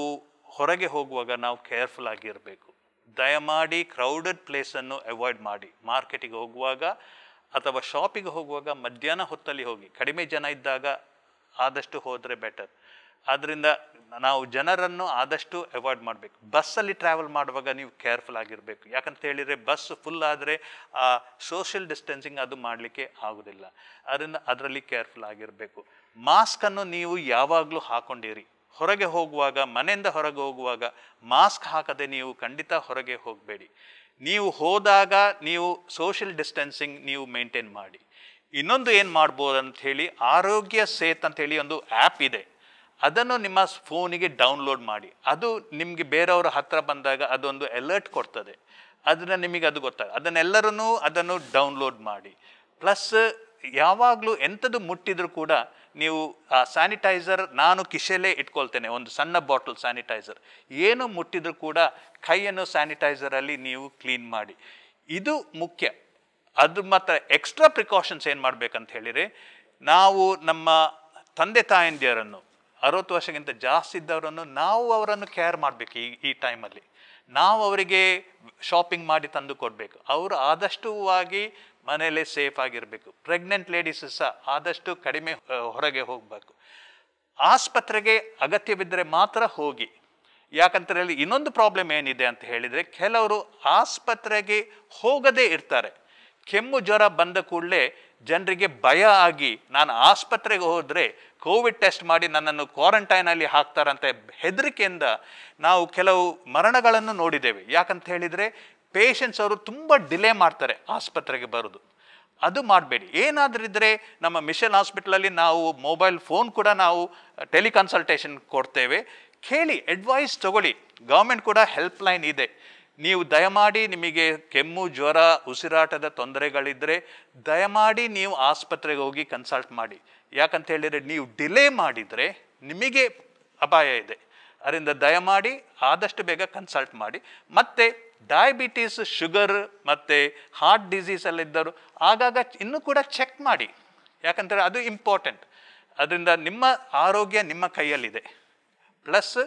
ಹೊರಗೆ ಹೋಗುವಾಗ ನಾವು ಕೇರ್ಫುಲ್ ಆಗಿರಬೇಕು. ದಯಮಾಡಿ ಕ್ರೌಡೆಡ್ ಪ್ಲೇಸನ್ನು ಅವಾಯ್ಡ್ ಮಾಡಿ. ಮಾರ್ಕೆಟಿಗೆ ಹೋಗುವಾಗ ಅಥವಾ ಶಾಪಿಗೆ ಹೋಗುವಾಗ ಮಧ್ಯಾಹ್ನ ಹೊತ್ತಲ್ಲಿ ಹೋಗಿ, ಕಡಿಮೆ ಜನ ಇದ್ದಾಗ ಆದಷ್ಟು ಹೋದರೆ ಬೆಟರ್. ಆದ್ದರಿಂದ ನಾವು ಜನರನ್ನು ಆದಷ್ಟು ಅವಾಯ್ಡ್ ಮಾಡಬೇಕು. ಬಸ್ಸಲ್ಲಿ ಟ್ರಾವೆಲ್ ಮಾಡುವಾಗ ನೀವು ಕೇರ್ಫುಲ್ ಆಗಿರಬೇಕು. ಯಾಕಂತ ಹೇಳಿದರೆ ಬಸ್ ಫುಲ್ ಆದರೆ ಆ ಸೋಷಿಯಲ್ ಡಿಸ್ಟೆನ್ಸಿಂಗ್ ಅದು ಮಾಡಲಿಕ್ಕೆ ಆಗೋದಿಲ್ಲ. ಅದರಿಂದ ಅದರಲ್ಲಿ ಕೇರ್ಫುಲ್ ಆಗಿರಬೇಕು. ಮಾಸ್ಕನ್ನು ನೀವು ಯಾವಾಗಲೂ ಹಾಕ್ಕೊಂಡಿರಿ. ಹೊರಗೆ ಹೋಗುವಾಗ, ಮನೆಯಿಂದ ಹೊರಗೆ ಹೋಗುವಾಗ ಮಾಸ್ಕ್ ಹಾಕದೆ ನೀವು ಖಂಡಿತ ಹೊರಗೆ ಹೋಗಬೇಡಿ. ನೀವು ಹೋದಾಗ ನೀವು ಸೋಷಿಯಲ್ ಡಿಸ್ಟೆನ್ಸಿಂಗ್ ನೀವು ಮೇಂಟೈನ್ ಮಾಡಿ. ಇನ್ನೊಂದು ಏನು ಮಾಡ್ಬೋದು ಅಂತ ಹೇಳಿ, ಆರೋಗ್ಯ ಸೇತ್ ಅಂತೇಳಿ ಒಂದು ಆ್ಯಪ್ ಇದೆ, ಅದನ್ನು ನಿಮ್ಮ ಫೋನಿಗೆ ಡೌನ್ಲೋಡ್ ಮಾಡಿ. ಅದು ನಿಮಗೆ ಬೇರೆಯವರ ಹತ್ರ ಬಂದಾಗ ಅದೊಂದು ಅಲರ್ಟ್ ಕೊಡ್ತದೆ. ಅದನ್ನು ನಿಮಗೆ ಅದು ಗೊತ್ತಾಗ, ಅದನ್ನೆಲ್ಲರೂ ಅದನ್ನು ಡೌನ್ಲೋಡ್ ಮಾಡಿ. ಪ್ಲಸ್ ಯಾವಾಗಲೂ ಎಂಥದ್ದು ಮುಟ್ಟಿದರೂ ಕೂಡ ನೀವು ಆ ಸ್ಯಾನಿಟೈಸರ್, ನಾನು ಕಿಶೆಲೇ ಇಟ್ಕೊಳ್ತೇನೆ ಒಂದು ಸಣ್ಣ ಬಾಟಲ್ ಸ್ಯಾನಿಟೈಸರ್, ಏನು ಮುಟ್ಟಿದರೂ ಕೂಡ ಕೈಯನ್ನು ಸ್ಯಾನಿಟೈಸರಲ್ಲಿ ನೀವು ಕ್ಲೀನ್ ಮಾಡಿ. ಇದು ಮುಖ್ಯ. ಅದು ಮಾತ್ರ ಎಕ್ಸ್ಟ್ರಾ ಪ್ರಿಕಾಷನ್ಸ್ ಏನು ಮಾಡಬೇಕಂತ ಹೇಳಿದರೆ, ನಾವು ನಮ್ಮ ತಂದೆ ತಾಯಂದಿರನ್ನು, 60 ವರ್ಷಕ್ಕಿಂತ ಜಾಸ್ತಿ ಇದ್ದವರನ್ನು ನಾವು ಅವರನ್ನು ಕೇರ್ ಮಾಡಬೇಕು. ಈ ಟೈಮಲ್ಲಿ ನಾವು ಅವರಿಗೆ ಶಾಪಿಂಗ್ ಮಾಡಿ ತಂದು ಕೊಡಬೇಕು. ಅವರು ಆದಷ್ಟುವಾಗಿ ಮನೆಯಲ್ಲೇ ಸೇಫ್ ಆಗಿರಬೇಕು. ಪ್ರೆಗ್ನೆಂಟ್ ಲೇಡೀಸ್ ಸಹ ಆದಷ್ಟು ಕಡಿಮೆ ಹೊರಗೆ ಹೋಗಬೇಕು. ಆಸ್ಪತ್ರೆಗೆ ಅಗತ್ಯವಿದ್ದರೆ ಮಾತ್ರ ಹೋಗಿ. ಯಾಕಂತೇಳಿ ಇನ್ನೊಂದು ಪ್ರಾಬ್ಲಮ್ ಏನಿದೆ ಅಂತ ಹೇಳಿದರೆ, ಕೆಲವರು ಆಸ್ಪತ್ರೆಗೆ ಹೋಗದೇ ಇರ್ತಾರೆ. ಕೆಮ್ಮು ಜ್ವರ ಬಂದ ಕೂಡಲೇ ಜನರಿಗೆ ಭಯ ಆಗಿ, ನಾನು ಆಸ್ಪತ್ರೆಗೆ ಹೋದರೆ ಕೋವಿಡ್ ಟೆಸ್ಟ್ ಮಾಡಿ ನನ್ನನ್ನು ಕ್ವಾರಂಟೈನಲ್ಲಿ ಹಾಕ್ತಾರಂತ ಹೆದರಿಕೆಯಿಂದ ನಾವು ಕೆಲವು ಮರಣಗಳನ್ನು ನೋಡಿದ್ದೇವೆ. ಯಾಕಂತ ಹೇಳಿದರೆ ಪೇಷಂಟ್ಸ್ ಅವರು ತುಂಬ ಡಿಲೇ ಮಾಡ್ತಾರೆ ಆಸ್ಪತ್ರೆಗೆ ಬರೋದು. ಅದು ಮಾಡಬೇಡಿ. ಏನಾದರೂ ಇದ್ದರೆ ನಮ್ಮ ಮಿಷನ್ ಹಾಸ್ಪಿಟಲಲ್ಲಿ ನಾವು ಮೊಬೈಲ್ ಫೋನ್ ಕೂಡ ನಾವು ಟೆಲಿಕನ್ಸಲ್ಟೇಷನ್ ಕೊಡ್ತೇವೆ. ಕೇಳಿ, ಅಡ್ವೈಸ್ ತಗೊಳ್ಳಿ. ಗೌರ್ಮೆಂಟ್ ಕೂಡ ಹೆಲ್ಪ್ ಲೈನ್ ಇದೆ. ನೀವು ದಯಮಾಡಿ ನಿಮಗೆ ಕೆಮ್ಮು ಜ್ವರ ಉಸಿರಾಟದ ತೊಂದರೆಗಳಿದ್ದರೆ ದಯಮಾಡಿ ನೀವು ಆಸ್ಪತ್ರೆಗೆ ಹೋಗಿ ಕನ್ಸಲ್ಟ್ ಮಾಡಿ. ಯಾಕಂತ ಹೇಳಿದರೆ ನೀವು ಡಿಲೇ ಮಾಡಿದರೆ ನಿಮಗೆ ಅಪಾಯ ಇದೆ. ಅದರಿಂದ ದಯಮಾಡಿ ಆದಷ್ಟು ಬೇಗ ಕನ್ಸಲ್ಟ್ ಮಾಡಿ. ಮತ್ತು ಡಯಾಬಿಟೀಸ್, ಶುಗರ್ ಮತ್ತು ಹಾರ್ಟ್ ಡಿಸೀಸಲ್ಲಿದ್ದರು ಆಗಾಗ ಇನ್ನೂ ಕೂಡ ಚೆಕ್ ಮಾಡಿ. ಯಾಕಂದರೆ ಅದು ಇಂಪಾರ್ಟೆಂಟ್. ಅದರಿಂದ ನಿಮ್ಮ ಆರೋಗ್ಯ ನಿಮ್ಮ ಕೈಯಲ್ಲಿದೆ. ಪ್ಲಸ್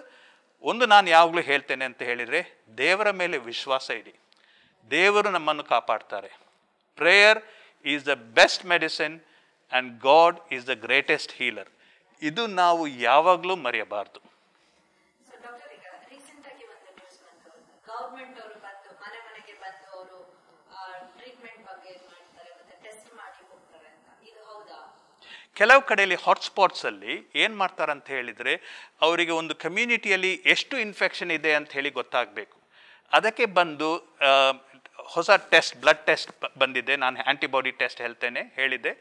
ಒಂದು ನಾನು ಯಾವಾಗಲೂ ಹೇಳ್ತೇನೆ ಅಂತ ಹೇಳಿದರೆ, ದೇವರ ಮೇಲೆ ವಿಶ್ವಾಸ ಇಡಿ. ದೇವರು ನಮ್ಮನ್ನು ಕಾಪಾಡ್ತಾರೆ. Prayer is the best medicine and God is the greatest healer. ಇದು ನಾವು ಯಾವಾಗಲೂ ಮರೆಯಬಾರ್ದು. ಗವರ್ಮೆಂಟ್ ಅವರು ಬಂದು ಮನೆ ಮನೆಗೆ ಬಂದು ಅವರು ಟ್ರೀಟ್ಮೆಂಟ್ ಬಗ್ಗೆ ಮಾಡ್ತಾರೆ, ಮತ್ತೆ ಟೆಸ್ಟ್ ಮಾಡಿ ಹೋಗ್ತಾರೆ ಅಂತ, ಇದು ಹೌದಾ? ಕೆಲವು ಕಡೆಯಲ್ಲಿ ಹಾಟ್ಸ್ಪಾಟ್ಸ್ ಅಲ್ಲಿ ಏನು ಮಾಡ್ತಾರೆ ಅಂತ ಹೇಳಿದರೆ, ಅವರಿಗೆ ಒಂದು ಕಮ್ಯುನಿಟಿಯಲ್ಲಿ ಎಷ್ಟು ಇನ್ಫೆಕ್ಷನ್ ಇದೆ ಅಂತ ಹೇಳಿ ಗೊತ್ತಾಗಬೇಕು. ಅದಕ್ಕೆ ಬಂದು ಹೊಸ ಟೆಸ್ಟ್, ಬ್ಲಡ್ ಟೆಸ್ಟ್ ಬಂದಿದೆ, ನಾನು ಆ್ಯಂಟಿಬಾಡಿ ಟೆಸ್ಟ್ ಹೇಳಿದ್ದೆ,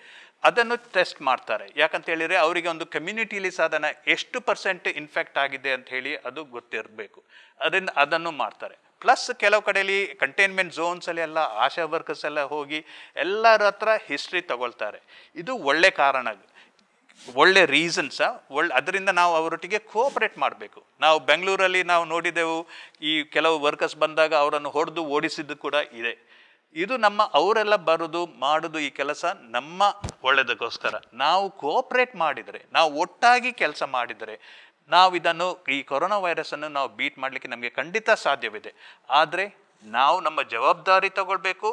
ಅದನ್ನು ಟೆಸ್ಟ್ ಮಾಡ್ತಾರೆ. ಯಾಕಂತ ಹೇಳಿದರೆ ಅವರಿಗೆ ಒಂದು ಕಮ್ಯುನಿಟಿಲಿ ಸಾಧನ ಎಷ್ಟು % ಇನ್ಫೆಕ್ಟ್ ಆಗಿದೆ ಅಂತ ಹೇಳಿ ಅದು ಗೊತ್ತಿರಬೇಕು. ಅದರಿಂದ ಅದನ್ನು ಮಾಡ್ತಾರೆ. ಪ್ಲಸ್ ಕೆಲವು ಕಡೆಯಲ್ಲಿ ಕಂಟೈನ್ಮೆಂಟ್ ಝೋನ್ಸಲ್ಲಿ ಎಲ್ಲ ಆಶಾ ವರ್ಕರ್ಸ್ ಎಲ್ಲ ಹೋಗಿ ಎಲ್ಲರ ಹತ್ರ ಹಿಸ್ಟ್ರಿ ತಗೊಳ್ತಾರೆ. ಇದು ಒಳ್ಳೆ ಕಾರಣ, ಒಳ್ಳೆ ರೀಸನ್ಸ. ಅದರಿಂದ ನಾವು ಅವರೊಟ್ಟಿಗೆ ಕೋಆಪರೇಟ್ ಮಾಡಬೇಕು. ನಾವು ಬೆಂಗಳೂರಲ್ಲಿ ನಾವು ನೋಡಿದೆವು, ಈ ಕೆಲವು ವರ್ಕರ್ಸ್ ಬಂದಾಗ ಅವರನ್ನು ಹೊಡೆದು ಓಡಿಸಿದ್ದು ಕೂಡ ಇದೆ. ಇದು ಅವರೆಲ್ಲ ಬರೋದು ಮಾಡೋದು ಈ ಕೆಲಸ ನಮ್ಮ ಒಳ್ಳೆದಕ್ಕೋಸ್ಕರ. ನಾವು ಕೋಆಪರೇಟ್ ಮಾಡಿದರೆ, ನಾವು ಒಟ್ಟಾಗಿ ಕೆಲಸ ಮಾಡಿದರೆ, ನಾವು ಇದನ್ನು, ಈ ಕೊರೋನಾ ವೈರಸನ್ನು ನಾವು ಬೀಟ್ ಮಾಡಲಿಕ್ಕೆ ನಮಗೆ ಖಂಡಿತ ಸಾಧ್ಯವಿದೆ. ಆದರೆ ನಾವು ನಮ್ಮ ಜವಾಬ್ದಾರಿ ತಗೊಳ್ಬೇಕು.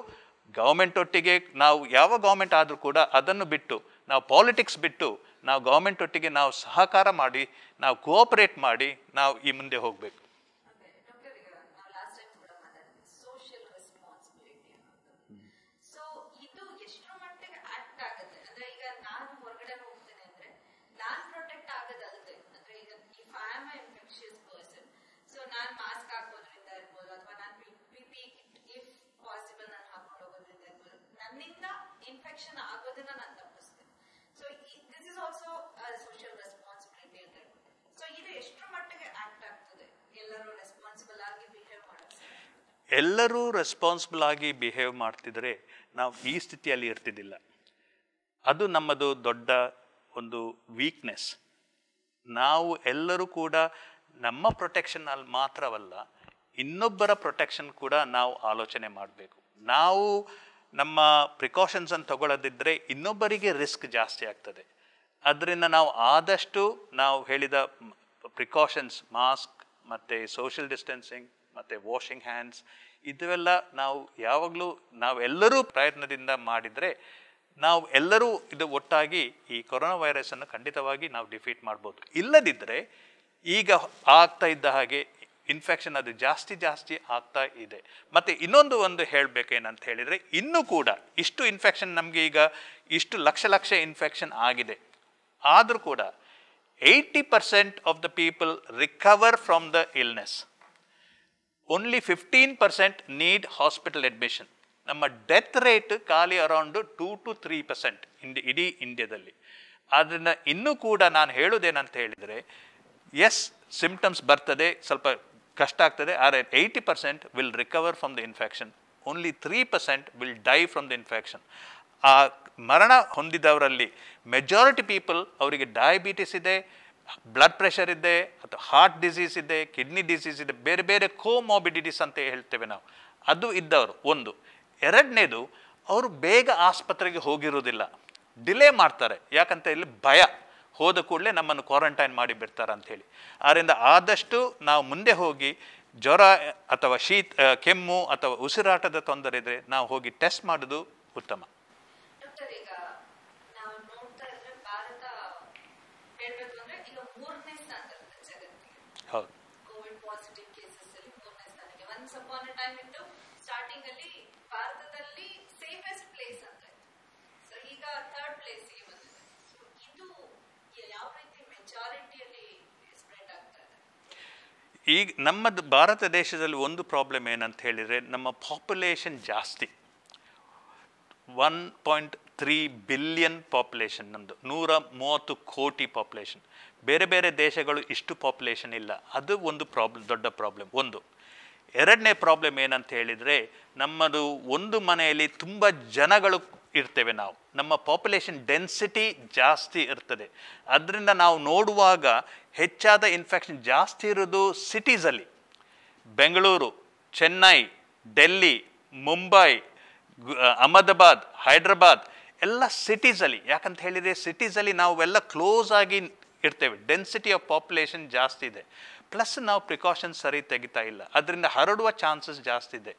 ಗೌರ್ಮೆಂಟ್ ಒಟ್ಟಿಗೆ ನಾವು, ಯಾವ ಗೌರ್ಮೆಂಟ್ ಆದರೂ ಕೂಡ ಅದನ್ನು ಬಿಟ್ಟು, ನಾವು ಪಾಲಿಟಿಕ್ಸ್ ಬಿಟ್ಟು, ನಾವು ಗೌರ್ಮೆಂಟ್ ಒಟ್ಟಿಗೆ ನಾವು ಸಹಕಾರ ಮಾಡಿ, ನಾವು ಕೋಆಪರೇಟ್ ಮಾಡಿ ನಾವು ಈ ಮುಂದೆ ಹೋಗಬೇಕು. ನಾನು ಮಾಸ್ಕ್ ಹಾಕೋದ್ರಿಂದ ಇರ್ಬೋದು, ಅಥವಾ ನಾನು PPE ಇಫ್ ಪಾಸಿಬಲ್ ನಾನು ಹಾಕೊಂಡು ಹೋಗೋದ್ರಿಂದ ಇರ್ಬೋದು, ನನ್ನಿಂದ ಇನ್ಫೆಕ್ಷನ್ ಆಗೋದನ್ನ ನಾನು ತಪ್ಪಿಸ್ತೇನೆ. So this is also social responsibility ಅಂತ ಹೇಳ್ಬೋದು. ಸೊ ಇದು ಎಷ್ಟರ ಮಟ್ಟಿಗೆ ಆಕ್ಟ್ ಆಗ್ತದೆ? ಎಲ್ಲರೂ ರೆಸ್ಪಾನ್ಸಿಬಲ್ ಆಗಿ ಬಿಹೇವ್ ಮಾಡೋದು. ಎಲ್ಲರೂ ರೆಸ್ಪಾನ್ಸಿಬಲ್ ಆಗಿ ಬಿಹೇವ್ ಮಾಡ್ತಿದ್ರೆ ನಾವು ಈ ಸ್ಥಿತಿಯಲ್ಲಿ ಇರ್ತಿದ್ದಿಲ್ಲ. ಅದು ನಮ್ಮದು ದೊಡ್ಡ ಒಂದು ವೀಕ್ನೆಸ್. ನಾವು ಎಲ್ಲರೂ ಕೂಡ ನಮ್ಮ ಪ್ರೊಟೆಕ್ಷನ್ ಅಲ್ಲಿ ಮಾತ್ರವಲ್ಲ, ಇನ್ನೊಬ್ಬರ ಪ್ರೊಟೆಕ್ಷನ್ ಕೂಡ ನಾವು ಆಲೋಚನೆ ಮಾಡಬೇಕು. ನಾವು ನಮ್ಮ ಪ್ರಿಕಾಷನ್ಸನ್ನು ತಗೊಳ್ಳೋದಿದ್ದರೆ ಇನ್ನೊಬ್ಬರಿಗೆ ರಿಸ್ಕ್ ಜಾಸ್ತಿ ಆಗ್ತದೆ. ಅದರಿಂದ ನಾವು ಆದಷ್ಟು ನಾವು ಹೇಳಿದ ಪ್ರಿಕಾಷನ್ಸ್, ಮಾಸ್ಕ್ ಮತ್ತು ಸೋಷಿಯಲ್ ಡಿಸ್ಟೆನ್ಸಿಂಗ್ ಮತ್ತು ವಾಷಿಂಗ್ ಹ್ಯಾಂಡ್ಸ್, ಇದೆಲ್ಲ ನಾವು ಯಾವಾಗಲೂ ನಾವೆಲ್ಲರೂ ಪ್ರಯತ್ನದಿಂದ ಮಾಡಿದರೆ ನಾವು ಎಲ್ಲರೂ ಇದು ಒಟ್ಟಾಗಿ ಈ ಕೊರೋನಾ ವೈರಸನ್ನು ಖಂಡಿತವಾಗಿ ನಾವು ಡಿಫೀಟ್ ಮಾಡ್ಬೋದು. ಇಲ್ಲದಿದ್ದರೆ ಈಗ ಆಗ್ತಾ ಇದ್ದ ಹಾಗೆ ಇನ್ಫೆಕ್ಷನ್ ಅದು ಜಾಸ್ತಿ ಆಗ್ತಾ ಇದೆ. ಮತ್ತು ಒಂದು ಹೇಳಬೇಕೇನಂತ ಹೇಳಿದರೆ, ಇನ್ನೂ ಕೂಡ ಇಷ್ಟು ಇನ್ಫೆಕ್ಷನ್ ನಮಗೆ ಈಗ ಇಷ್ಟು ಲಕ್ಷ ಇನ್ಫೆಕ್ಷನ್ ಆಗಿದೆ. ಆದರೂ ಕೂಡ 80% of the people recover from the illness. Only 15% need hospital admission. ನಮ್ಮ ಡೆತ್ ರೇಟ್ ಖಾಲಿ ಅರೌಂಡ್ 2 to 3% ಇಡೀ ಇಂಡಿಯಾದಲ್ಲಿ. ಆದ್ದರಿಂದ ಇನ್ನೂ ಕೂಡ ನಾನು ಹೇಳೋದೇನಂತ ಹೇಳಿದರೆ, ಎಸ್ ಸಿಂಪ್ಟಮ್ಸ್ ಬರ್ತದೆ, ಸ್ವಲ್ಪ ಕಷ್ಟ ಆಗ್ತದೆ, ಆದರೆ 80% will recover from the infection. Only 3% will die from the infection. ಆ ಮರಣ ಹೊಂದಿದವರಲ್ಲಿ ಮೆಜಾರಿಟಿ ಪೀಪಲ್ ಅವರಿಗೆ ಡಯಾಬಿಟಿಸ್ ಇದೆ, ಬ್ಲಡ್ ಪ್ರೆಷರ್ ಇದೆ, ಅಥವಾ ಹಾರ್ಟ್ ಡಿಸೀಸ್ ಇದೆ, ಕಿಡ್ನಿ ಡಿಸೀಸ್ ಇದೆ, ಬೇರೆ ಬೇರೆ ಕೋಮಾರ್ಬಿಡಿಟೀಸ್ ಅಂತ ಹೇಳ್ತೇವೆ ನಾವು, ಅದು ಇದ್ದವರು ಒಂದು. ಎರಡನೇದು, ಅವರು ಬೇಗ ಆಸ್ಪತ್ರೆಗೆ ಹೋಗಿರೋದಿಲ್ಲ, ಡಿಲೇ ಮಾಡ್ತಾರೆ. ಯಾಕಂತ ಇಲ್ಲಿ ಭಯ, ಹೋದ ಕೂಡಲೇ ನಮ್ಮನ್ನು ಕ್ವಾರಂಟೈನ್ ಮಾಡಿ ಬಿಡ್ತಾರೆ ಅಂಥೇಳಿ. ಆದ್ದರಿಂದ ಆದಷ್ಟು ನಾವು ಮುಂದೆ ಹೋಗಿ ಜ್ವರ ಅಥವಾ ಕೆಮ್ಮು ಅಥವಾ ಉಸಿರಾಟದ ತೊಂದರೆ ಇದ್ದರೆ ನಾವು ಹೋಗಿ ಟೆಸ್ಟ್ ಮಾಡೋದು ಉತ್ತಮ. ಹೌದು. ಈಗ ನಮ್ಮ ಭಾರತ ದೇಶದಲ್ಲಿ ಒಂದು ಪ್ರಾಬ್ಲಮ್ ಏನಂತ ಹೇಳಿದರೆ, ನಮ್ಮ ಪಾಪ್ಯುಲೇಷನ್ ಜಾಸ್ತಿ, 1.3 ಬಿಲಿಯನ್ ಪಾಪ್ಯುಲೇಷನ್ ನಮ್ಮದು, 130 ಕೋಟಿ ಪಾಪ್ಯುಲೇಷನ್. ಬೇರೆ ಬೇರೆ ದೇಶಗಳು ಇಷ್ಟು ಪಾಪ್ಯುಲೇಷನ್ ಇಲ್ಲ. ಅದು ಒಂದು ದೊಡ್ಡ ಪ್ರಾಬ್ಲಮ್. ಒಂದು. ಎರಡನೇ ಪ್ರಾಬ್ಲಮ್ ಏನಂತ ಹೇಳಿದರೆ, ನಮ್ಮದು ಒಂದು ಮನೆಯಲ್ಲಿ ತುಂಬ ಜನಗಳು ಇರ್ತೇವೆ ನಾವು, ನಮ್ಮ ಪಾಪ್ಯುಲೇಷನ್ ಡೆನ್ಸಿಟಿ ಜಾಸ್ತಿ ಇರ್ತದೆ. ಅದರಿಂದ ನಾವು ನೋಡುವಾಗ ಹೆಚ್ಚಾದ ಇನ್ಫೆಕ್ಷನ್ ಜಾಸ್ತಿ ಇರೋದು ಸಿಟೀಸಲ್ಲಿ. ಬೆಂಗಳೂರು, ಚೆನ್ನೈ, ಡೆಲ್ಲಿ, ಮುಂಬೈ, ಅಹಮದಾಬಾದ್, ಹೈದ್ರಾಬಾದ್ ಎಲ್ಲ ಸಿಟೀಸಲ್ಲಿ. ಯಾಕಂತ ಹೇಳಿದರೆ ಸಿಟೀಸಲ್ಲಿ ನಾವೆಲ್ಲ ಕ್ಲೋಸ್ ಆಗಿ ಇರ್ತೇವೆ, ಡೆನ್ಸಿಟಿ ಆಫ್ ಪಾಪ್ಯುಲೇಷನ್ ಜಾಸ್ತಿ ಇದೆ. ಪ್ಲಸ್ ನಾವು ಪ್ರಿಕಾಷನ್ಸ್ ಸರಿ ತೆಗಿತಾ ಇಲ್ಲ, ಅದರಿಂದ ಹರಡುವ ಚಾನ್ಸಸ್ ಜಾಸ್ತಿ ಇದೆ.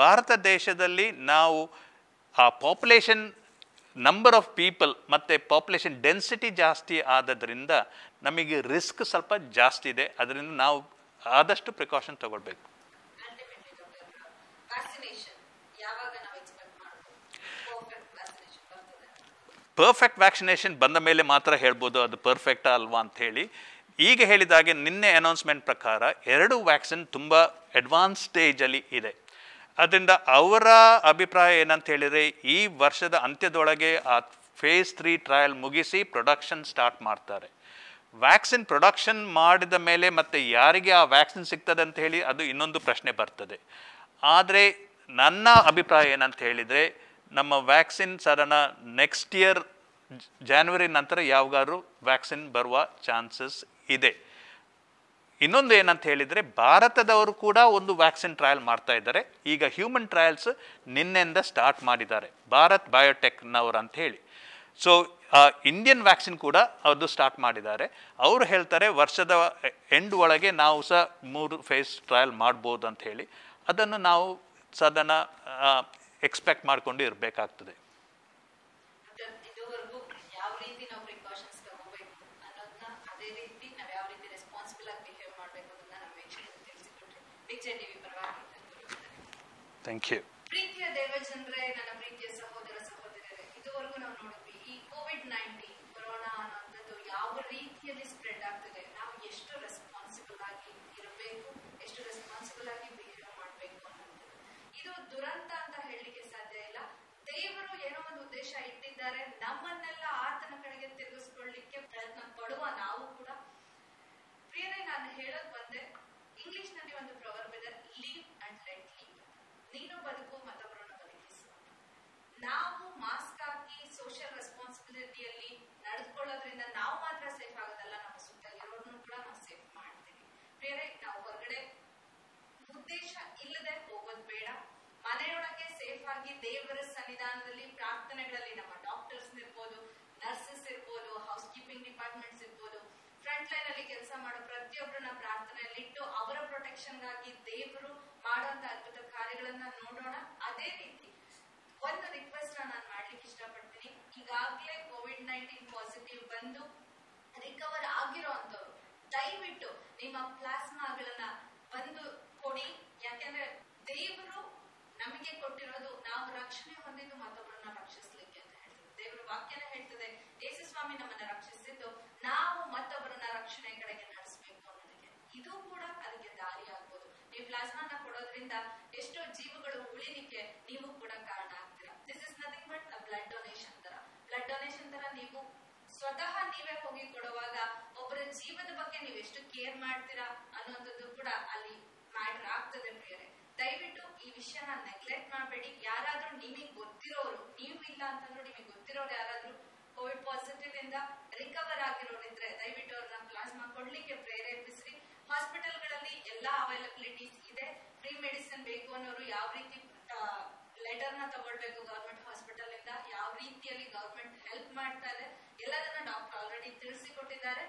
ಭಾರತ ದೇಶದಲ್ಲಿ ನಾವು ಆ ಪಾಪ್ಯುಲೇಷನ್ ನಂಬರ್ ಆಫ್ ಪೀಪಲ್ ಮತ್ತು ಪಾಪ್ಯುಲೇಷನ್ ಡೆನ್ಸಿಟಿ ಜಾಸ್ತಿ ಆದದ್ರಿಂದ ನಮಗೆ ರಿಸ್ಕ್ ಸ್ವಲ್ಪ ಜಾಸ್ತಿ ಇದೆ. ಅದರಿಂದ ನಾವು ಆದಷ್ಟು ಪ್ರಿಕಾಷನ್ ತಗೊಳ್ಬೇಕು. ಪರ್ಫೆಕ್ಟ್ ವ್ಯಾಕ್ಸಿನೇಷನ್ ಬಂದ ಮೇಲೆ ಮಾತ್ರ ಹೇಳ್ಬೋದು ಅದು ಪರ್ಫೆಕ್ಟಾ ಅಲ್ವಾ ಅಂಥೇಳಿ. ಈಗ ಹೇಳಿದಾಗೆ ನಿನ್ನೆ ಅನೌನ್ಸ್ಮೆಂಟ್ ಪ್ರಕಾರ 2 ವ್ಯಾಕ್ಸಿನ್ ತುಂಬ ಅಡ್ವಾನ್ಸ್ ಸ್ಟೇಜಲ್ಲಿ ಇದೆ. ಅದರಿಂದ ಅವರ ಅಭಿಪ್ರಾಯ ಏನಂತ ಹೇಳಿದರೆ, ಈ ವರ್ಷದ ಅಂತ್ಯದೊಳಗೆ ಆ ಫೇಸ್ 3 ಟ್ರಯಲ್ ಮುಗಿಸಿ ಪ್ರೊಡಕ್ಷನ್ ಸ್ಟಾರ್ಟ್ ಮಾಡ್ತಾರೆ. ವ್ಯಾಕ್ಸಿನ್ ಪ್ರೊಡಕ್ಷನ್ ಮಾಡಿದ ಮೇಲೆ ಮತ್ತೆ ಯಾರಿಗೆ ಆ ವ್ಯಾಕ್ಸಿನ್ ಸಿಗ್ತದೆ ಅಂತ ಹೇಳಿ ಅದು ಇನ್ನೊಂದು ಪ್ರಶ್ನೆ ಬರ್ತದೆ. ಆದರೆ ನನ್ನ ಅಭಿಪ್ರಾಯ ಏನಂತ ಹೇಳಿದರೆ, ನಮ್ಮ ವ್ಯಾಕ್ಸಿನ್ ಸಾಧಾರಣ ನೆಕ್ಸ್ಟ್ ಇಯರ್ ಜಾನ್ವರಿ ನಂತರ ಯಾವಾಗಾದ್ರೂ ವ್ಯಾಕ್ಸಿನ್ ಬರುವ ಚಾನ್ಸಸ್ ಇದೆ. ಇನ್ನೊಂದು ಏನಂತ ಹೇಳಿದರೆ, ಭಾರತದವರು ಕೂಡ ಒಂದು ವ್ಯಾಕ್ಸಿನ್ ಟ್ರಯಲ್ ಮಾಡ್ತಾ ಇದ್ದಾರೆ. ಈಗ ಹ್ಯೂಮನ್ ಟ್ರಯಲ್ಸ್ ನಿನ್ನೆಯಿಂದ ಸ್ಟಾರ್ಟ್ ಮಾಡಿದ್ದಾರೆ, ಭಾರತ್ ಬಯೋಟೆಕ್ನವರು ಅಂತ ಹೇಳಿ. ಸೊ ಇಂಡಿಯನ್ ವ್ಯಾಕ್ಸಿನ್ ಕೂಡ ಅದು ಸ್ಟಾರ್ಟ್ ಮಾಡಿದ್ದಾರೆ. ಅವರು ಹೇಳ್ತಾರೆ ವರ್ಷದ ಎಂಡ್ ಒಳಗೆ ನಾವು ಸಹ 3 ಫೇಸ್ ಟ್ರಯಲ್ ಮಾಡ್ಬೋದು ಅಂತ ಹೇಳಿ. ಅದನ್ನು ನಾವು ಸಾಧಾರಣ ಎಕ್ಸ್ಪೆಕ್ಟ್ ಮಾಡಿಕೊಂಡು ಇರಬೇಕಾಗ್ತದೆ. Thank you. ಪ್ರೀತಿಯ ದೇವಜನರೇ, ನನ್ನ ಪ್ರೀತಿಯ ಸಹೋದರ ಸಹೋದರಿಯರೇ, ಇದುವರೆಗೂ ನಾವು ನೋಡಿದ್ವಿ ಈ ಕೋವಿಡ್-19 ಕೊರೋನಾ ಅನ್ನೋದು ಯಾವ ರೀತಿಯಲ್ಲಿ ಸ್ಪ್ರೆಡ್ ಆಗ್ತದೆ, ನಾವು ಎಷ್ಟು ರೆಸ್ಪಾನ್ಸಿಬಲ್ ಆಗಿ ಇರಬೇಕು, ಎಷ್ಟು ರೆಸ್ಪಾನ್ಸಿಬಲ್ ಆಗಿ ಬಿಹೇವ್ ಮಾಡಬೇಕು ಅನ್ನೋದು. ಇದು ದುರಂತ ಅಂತ ಹೇಳಲಿಕ್ಕೆ ಸಾಧ್ಯ ಇಲ್ಲ. ದೇವರು ಏನೋ ಒಂದು ಉದ್ದೇಶ ಇಟ್ಟಿದ್ದಾರೆ, ನಮ್ಮನ್ನೆಲ್ಲ ಆತನ ಕಡೆಗೆ ತಿರುಗಿಸ್ಕೊಳ್ಳಿಕ್ಕೆ ಪ್ರಯತ್ನ ಪಡುವ ನಾವು ಕೂಡ. ಪ್ರಿಯರೇ, ನಾನು ಹೇಳೋದು ಬಂದೆ, ಇಂಗ್ಲಿಷ್ ನಲ್ಲಿ ಒಂದು ಪ್ರವರ್ಬ್ ಇದೆ, ಲೀವ್ ಅಂಡ್ ಲೆಟ್ ಲೀವ್. ನೀನು ಬದುಕು, ಮತ್ತೊಬ್ಬರನ್ನು ಬದುಕಿಸು. ನಾವು ಮಾಸ್ಕ್ ಹಾಕಿ ಸೋಷಿಯಲ್ ರೆಸ್ಪಾನ್ಸಿಬಿಲಿಟಿಯಲ್ಲಿ ನಡೆದುಕೊಳ್ಳೋದ್ರಿಂದ ನಾವು ಮಾತ್ರ ಸೇಫ್ ಆಗೋದಲ್ಲ, ನಮ್ಮ ಸುತ್ತ ಇರೋರ್ನು ಕೂಡ ನಾವು ಸೇಫ್ ಮಾಡ್ತೀವಿ. ಬೇರೆ ನಾವು ಹೊರಗಡೆ ಉದ್ದೇಶ ಇಲ್ಲದೆ ಹೋಗೋದು ಬೇಡ. ಮನೆಯೊಳಗೆ ಸೇಫ್ ಆಗಿ ದೇವರ ಸನ್ನಿಧಾನದಲ್ಲಿ ಪ್ರಾರ್ಥನೆಗಳಲ್ಲಿ ನಮ್ಮ ಡಾಕ್ಟರ್ಸ್ ಇರ್ಬೋದು, ನರ್ಸಸ್ ಇರ್ಬೋದು, ಹೌಸ್ ಕೀಪಿಂಗ್ ಡಿಪಾರ್ಟ್ಮೆಂಟ್ಸ್ ಇರ್ಬೋದು, ಫ್ರಂಟ್ ಲೈನ್ ಅಲ್ಲಿ ಕೆಲಸ ಮಾಡೋ ಪ್ರತಿಯೊಬ್ಬರನ್ನ ಪ್ರಾರ್ಥನೆಯಲ್ಲಿಟ್ಟು ಅವರ ಪ್ರೊಟೆಕ್ಷನ್ಗಾಗಿ ದೇವರು ಮಾಡುವಂತ ಅದ್ಭುತ ಕಾರ್ಯಗಳನ್ನ ನೋಡೋಣ. ಅದೇ ರೀತಿ ಒಂದು ರಿಕ್ವೆಸ್ಟ್ ನಾನು ಮಾಡ್ಲಿಕ್ಕೆ ಇಷ್ಟಪಡ್ತೀನಿ. ಈಗಾಗಲೇ ಕೋವಿಡ್-19 ಪಾಸಿಟಿವ್ ಬಂದು ರಿಕವರ್ ಆಗಿರೋ ಅಂತವ್ರು ದಯವಿಟ್ಟು ನಿಮ್ಮ ಪ್ಲಾಸ್ಮಾಗಳನ್ನ ಬಂದು ಕೊಡಿ. ಯಾಕೆಂದ್ರೆ ದೇವರು ನಮಗೆ ಕೊಟ್ಟಿರೋದು ನಾವು ರಕ್ಷಣೆ ಹೊಂದಿದ್ದು ಮತ್ತೊಬ್ಬರನ್ನ ರಕ್ಷಿಸ್ಲಿಕ್ಕೆ ಅಂತ ಹೇಳ್ತದೆ. ದೇವರ ವಾಕ್ಯನ ಹೇಳ್ತದೆ, ಯೇಸು ಸ್ವಾಮಿ ನಮ್ಮನ್ನ ರಕ್ಷಿಸಿದ್ದು ನಾವು ಮತ್ತೊಬ್ಬರನ್ನ ರಕ್ಷಣೆ ಕಡೆಗೆ ನಡೆಸಬೇಕು ಅನ್ನೋದಕ್ಕೆ. ಇದು ಕೂಡ ಅದಕ್ಕೆ ದಾರಿ ಆಗ್ಬೋದು. ನೀವು ಪ್ಲಾಸ್ಮಾನ ಕೊಡೋದ್ರಿಂದ ಎಷ್ಟೋ ಜೀವಗಳು ಉಳಿಲಿಕ್ಕೆ ನೀವು ಕೂಡ ಕಾರಣ ಆಗ್ತೀರಾ. This is nothing but a blood donation ತರ. ಬ್ಲಡ್ ಡೊನೇಷನ್ ತರ ನೀವು ಸ್ವತಃ ನೀವೇ ಹೋಗಿ ಕೊಡುವಾಗ ಒಬ್ಬರ ಜೀವದ ಬಗ್ಗೆ ನೀವು ಎಷ್ಟು ಕೇರ್ ಮಾಡ್ತೀರಾ ಅನ್ನೋಂಥದ್ದು ಕೂಡ ಅಲ್ಲಿ ಮ್ಯಾಟರ್ ಆಗ್ತದೆ. ಪ್ರಿಯರೇ, ದಯವಿಟ್ಟು ಈ ವಿಷಯನ ನೆಗ್ಲೆಕ್ಟ್ ಮಾಡಬೇಡಿ. ಯಾರಾದ್ರೂ ನಿಮಗೆ ಗೊತ್ತಿರೋರು, ನೀವು ಇಲ್ಲ ಅಂತಂದ್ರೂ ನಿಮಗೆ ಗೊತ್ತಿರೋರು ಯಾರಾದ್ರೂ ಕೋವಿಡ್ ಪಾಸಿಟಿವ್ ಇಂದ ರಿಕವರ್ ಆಗಿರೋರಿದ್ರೆ ದಯವಿಟ್ಟು ಅವ್ರನ್ನ ಪ್ಲಾಸ್ಮಾ ಕೊಡ್ಲಿಕ್ಕೆ ಪ್ರೇರೇಪಿಸ್ರಿ. ಹಾಸ್ಪಿಟಲ್ಗಳಲ್ಲಿ ಎಲ್ಲಾ ಅವೈಲಬಿಲಿಟೀಸ್ ಇದೆ. ಫ್ರೀ ಮೆಡಿಸಿನ್ ಬೇಕು ಅನ್ನೋರು ಯಾವ ರೀತಿ ಲೆಟರ್ ನ ತಗೊಳ್ಬೇಕು ಗವರ್ಮೆಂಟ್ ಹಾಸ್ಪಿಟಲ್ ಇಂದ, ಯಾವ ರೀತಿಯಲ್ಲಿ ಗವರ್ಮೆಂಟ್ ಹೆಲ್ಪ್ ಮಾಡ್ತಾ ಇದೆ ಎಲ್ಲದನ್ನ ಡಾಕ್ಟರ್ ಆಲ್ರೆಡಿ ತಿಳಿಸಿಕೊಟ್ಟಿದ್ದಾರೆ.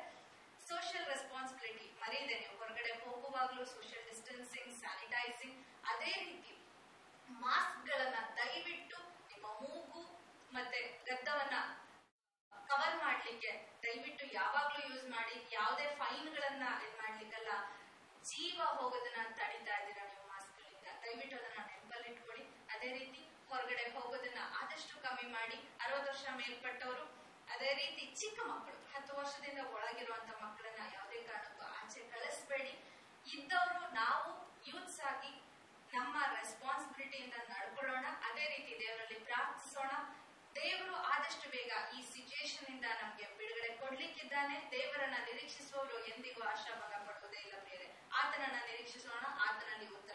ಸೋಷಿಯಲ್ ರೆಸ್ಪಾನ್ಸಿಬಿಲಿಟಿ ಮರೆಯದೆ ನೀವು ಹೊರಗಡೆ ಹೋಗುವಾಗ್ಲೂ ಸೋಷಿಯಲ್ ಡಿಸ್ಟೆನ್ಸಿಂಗ್, ಸ್ಯಾನಿಟೈಸಿಂಗ್. ಅದೇ ರೀತಿ ಮಾಸ್ಕ್ ಗಳನ್ನ ದಯವಿಟ್ಟು ನಿಮ್ಮ ಮೂಗು ಮತ್ತೆ ಗದ್ದವನ್ನ ಕವರ್ ಮಾಡ್ಲಿಕ್ಕೆ ದಯವಿಟ್ಟು ಯಾವಾಗ್ಲೂ ಯೂಸ್ ಮಾಡಿ. ಯಾವುದೇ ಫೈನ್ ಗಳನ್ನ ಇದ್ ಮಾಡ್ಲಿಕ್ಕಲ್ಲ, ಜೀವ ಹೋಗೋದನ್ನ ತಡಿತಾ ಇದ್ದೀರಾ ನೀವು ಮಾಸ್ಕ್ ಗಳಿಂದ. ದಯವಿಟ್ಟು ಅದನ್ನ ನೆನಪಲ್ಲಿ ಇಟ್ಕೊಳ್ಳಿ. ಅದೇ ರೀತಿ ಹೊರಗಡೆ ಹೋಗೋದನ್ನ ಆದಷ್ಟು ಕಮ್ಮಿ ಮಾಡಿ. 60 ವರ್ಷ ಮೇಲ್ಪಟ್ಟವರು, ಅದೇ ರೀತಿ ಚಿಕ್ಕ ಮಕ್ಕಳು 10 ವರ್ಷದಿಂದ ಒಳಗಿರುವಂತ ಮಕ್ಕಳನ್ನ ಯಾವುದೇ ಕಾರಣಕ್ಕೂ ಆಚೆ ಕಳಿಸ್ಬೇಡಿ. ಇದ್ದವರು ನಾವು ಯೂತ್ಸ್ ಆಗಿ ನಮ್ಮ ರೆಸ್ಪಾನ್ಸಿಬಿಲಿಟಿಯಿಂದ ನಡ್ಕೊಳ್ಳೋಣ. ಅದೇ ರೀತಿ ದೇವರಲ್ಲಿ ಪ್ರಾರ್ಥಿಸೋಣ. ದೇವರು ಆದಷ್ಟು ಬೇಗ ಈ ಸಿಚುಯೇಷನ್ ಇಂದ ನಮ್ಗೆ ಬಿಡುಗಡೆ ಕೊಡ್ಲಿಕ್ಕಿದ್ದಾನೆ. ದೇವರನ್ನ ನಿರೀಕ್ಷಿಸುವವರು ಎಂದಿಗೂ ಆಶಾಭಂಗ ಪಡುವುದೇ ಇಲ್ಲ ಪ್ರಿಯರೇ. ಆತನನ್ನ ನಿರೀಕ್ಷಿಸೋಣ, ಆತನಲ್ಲಿ ಉತ್ತರ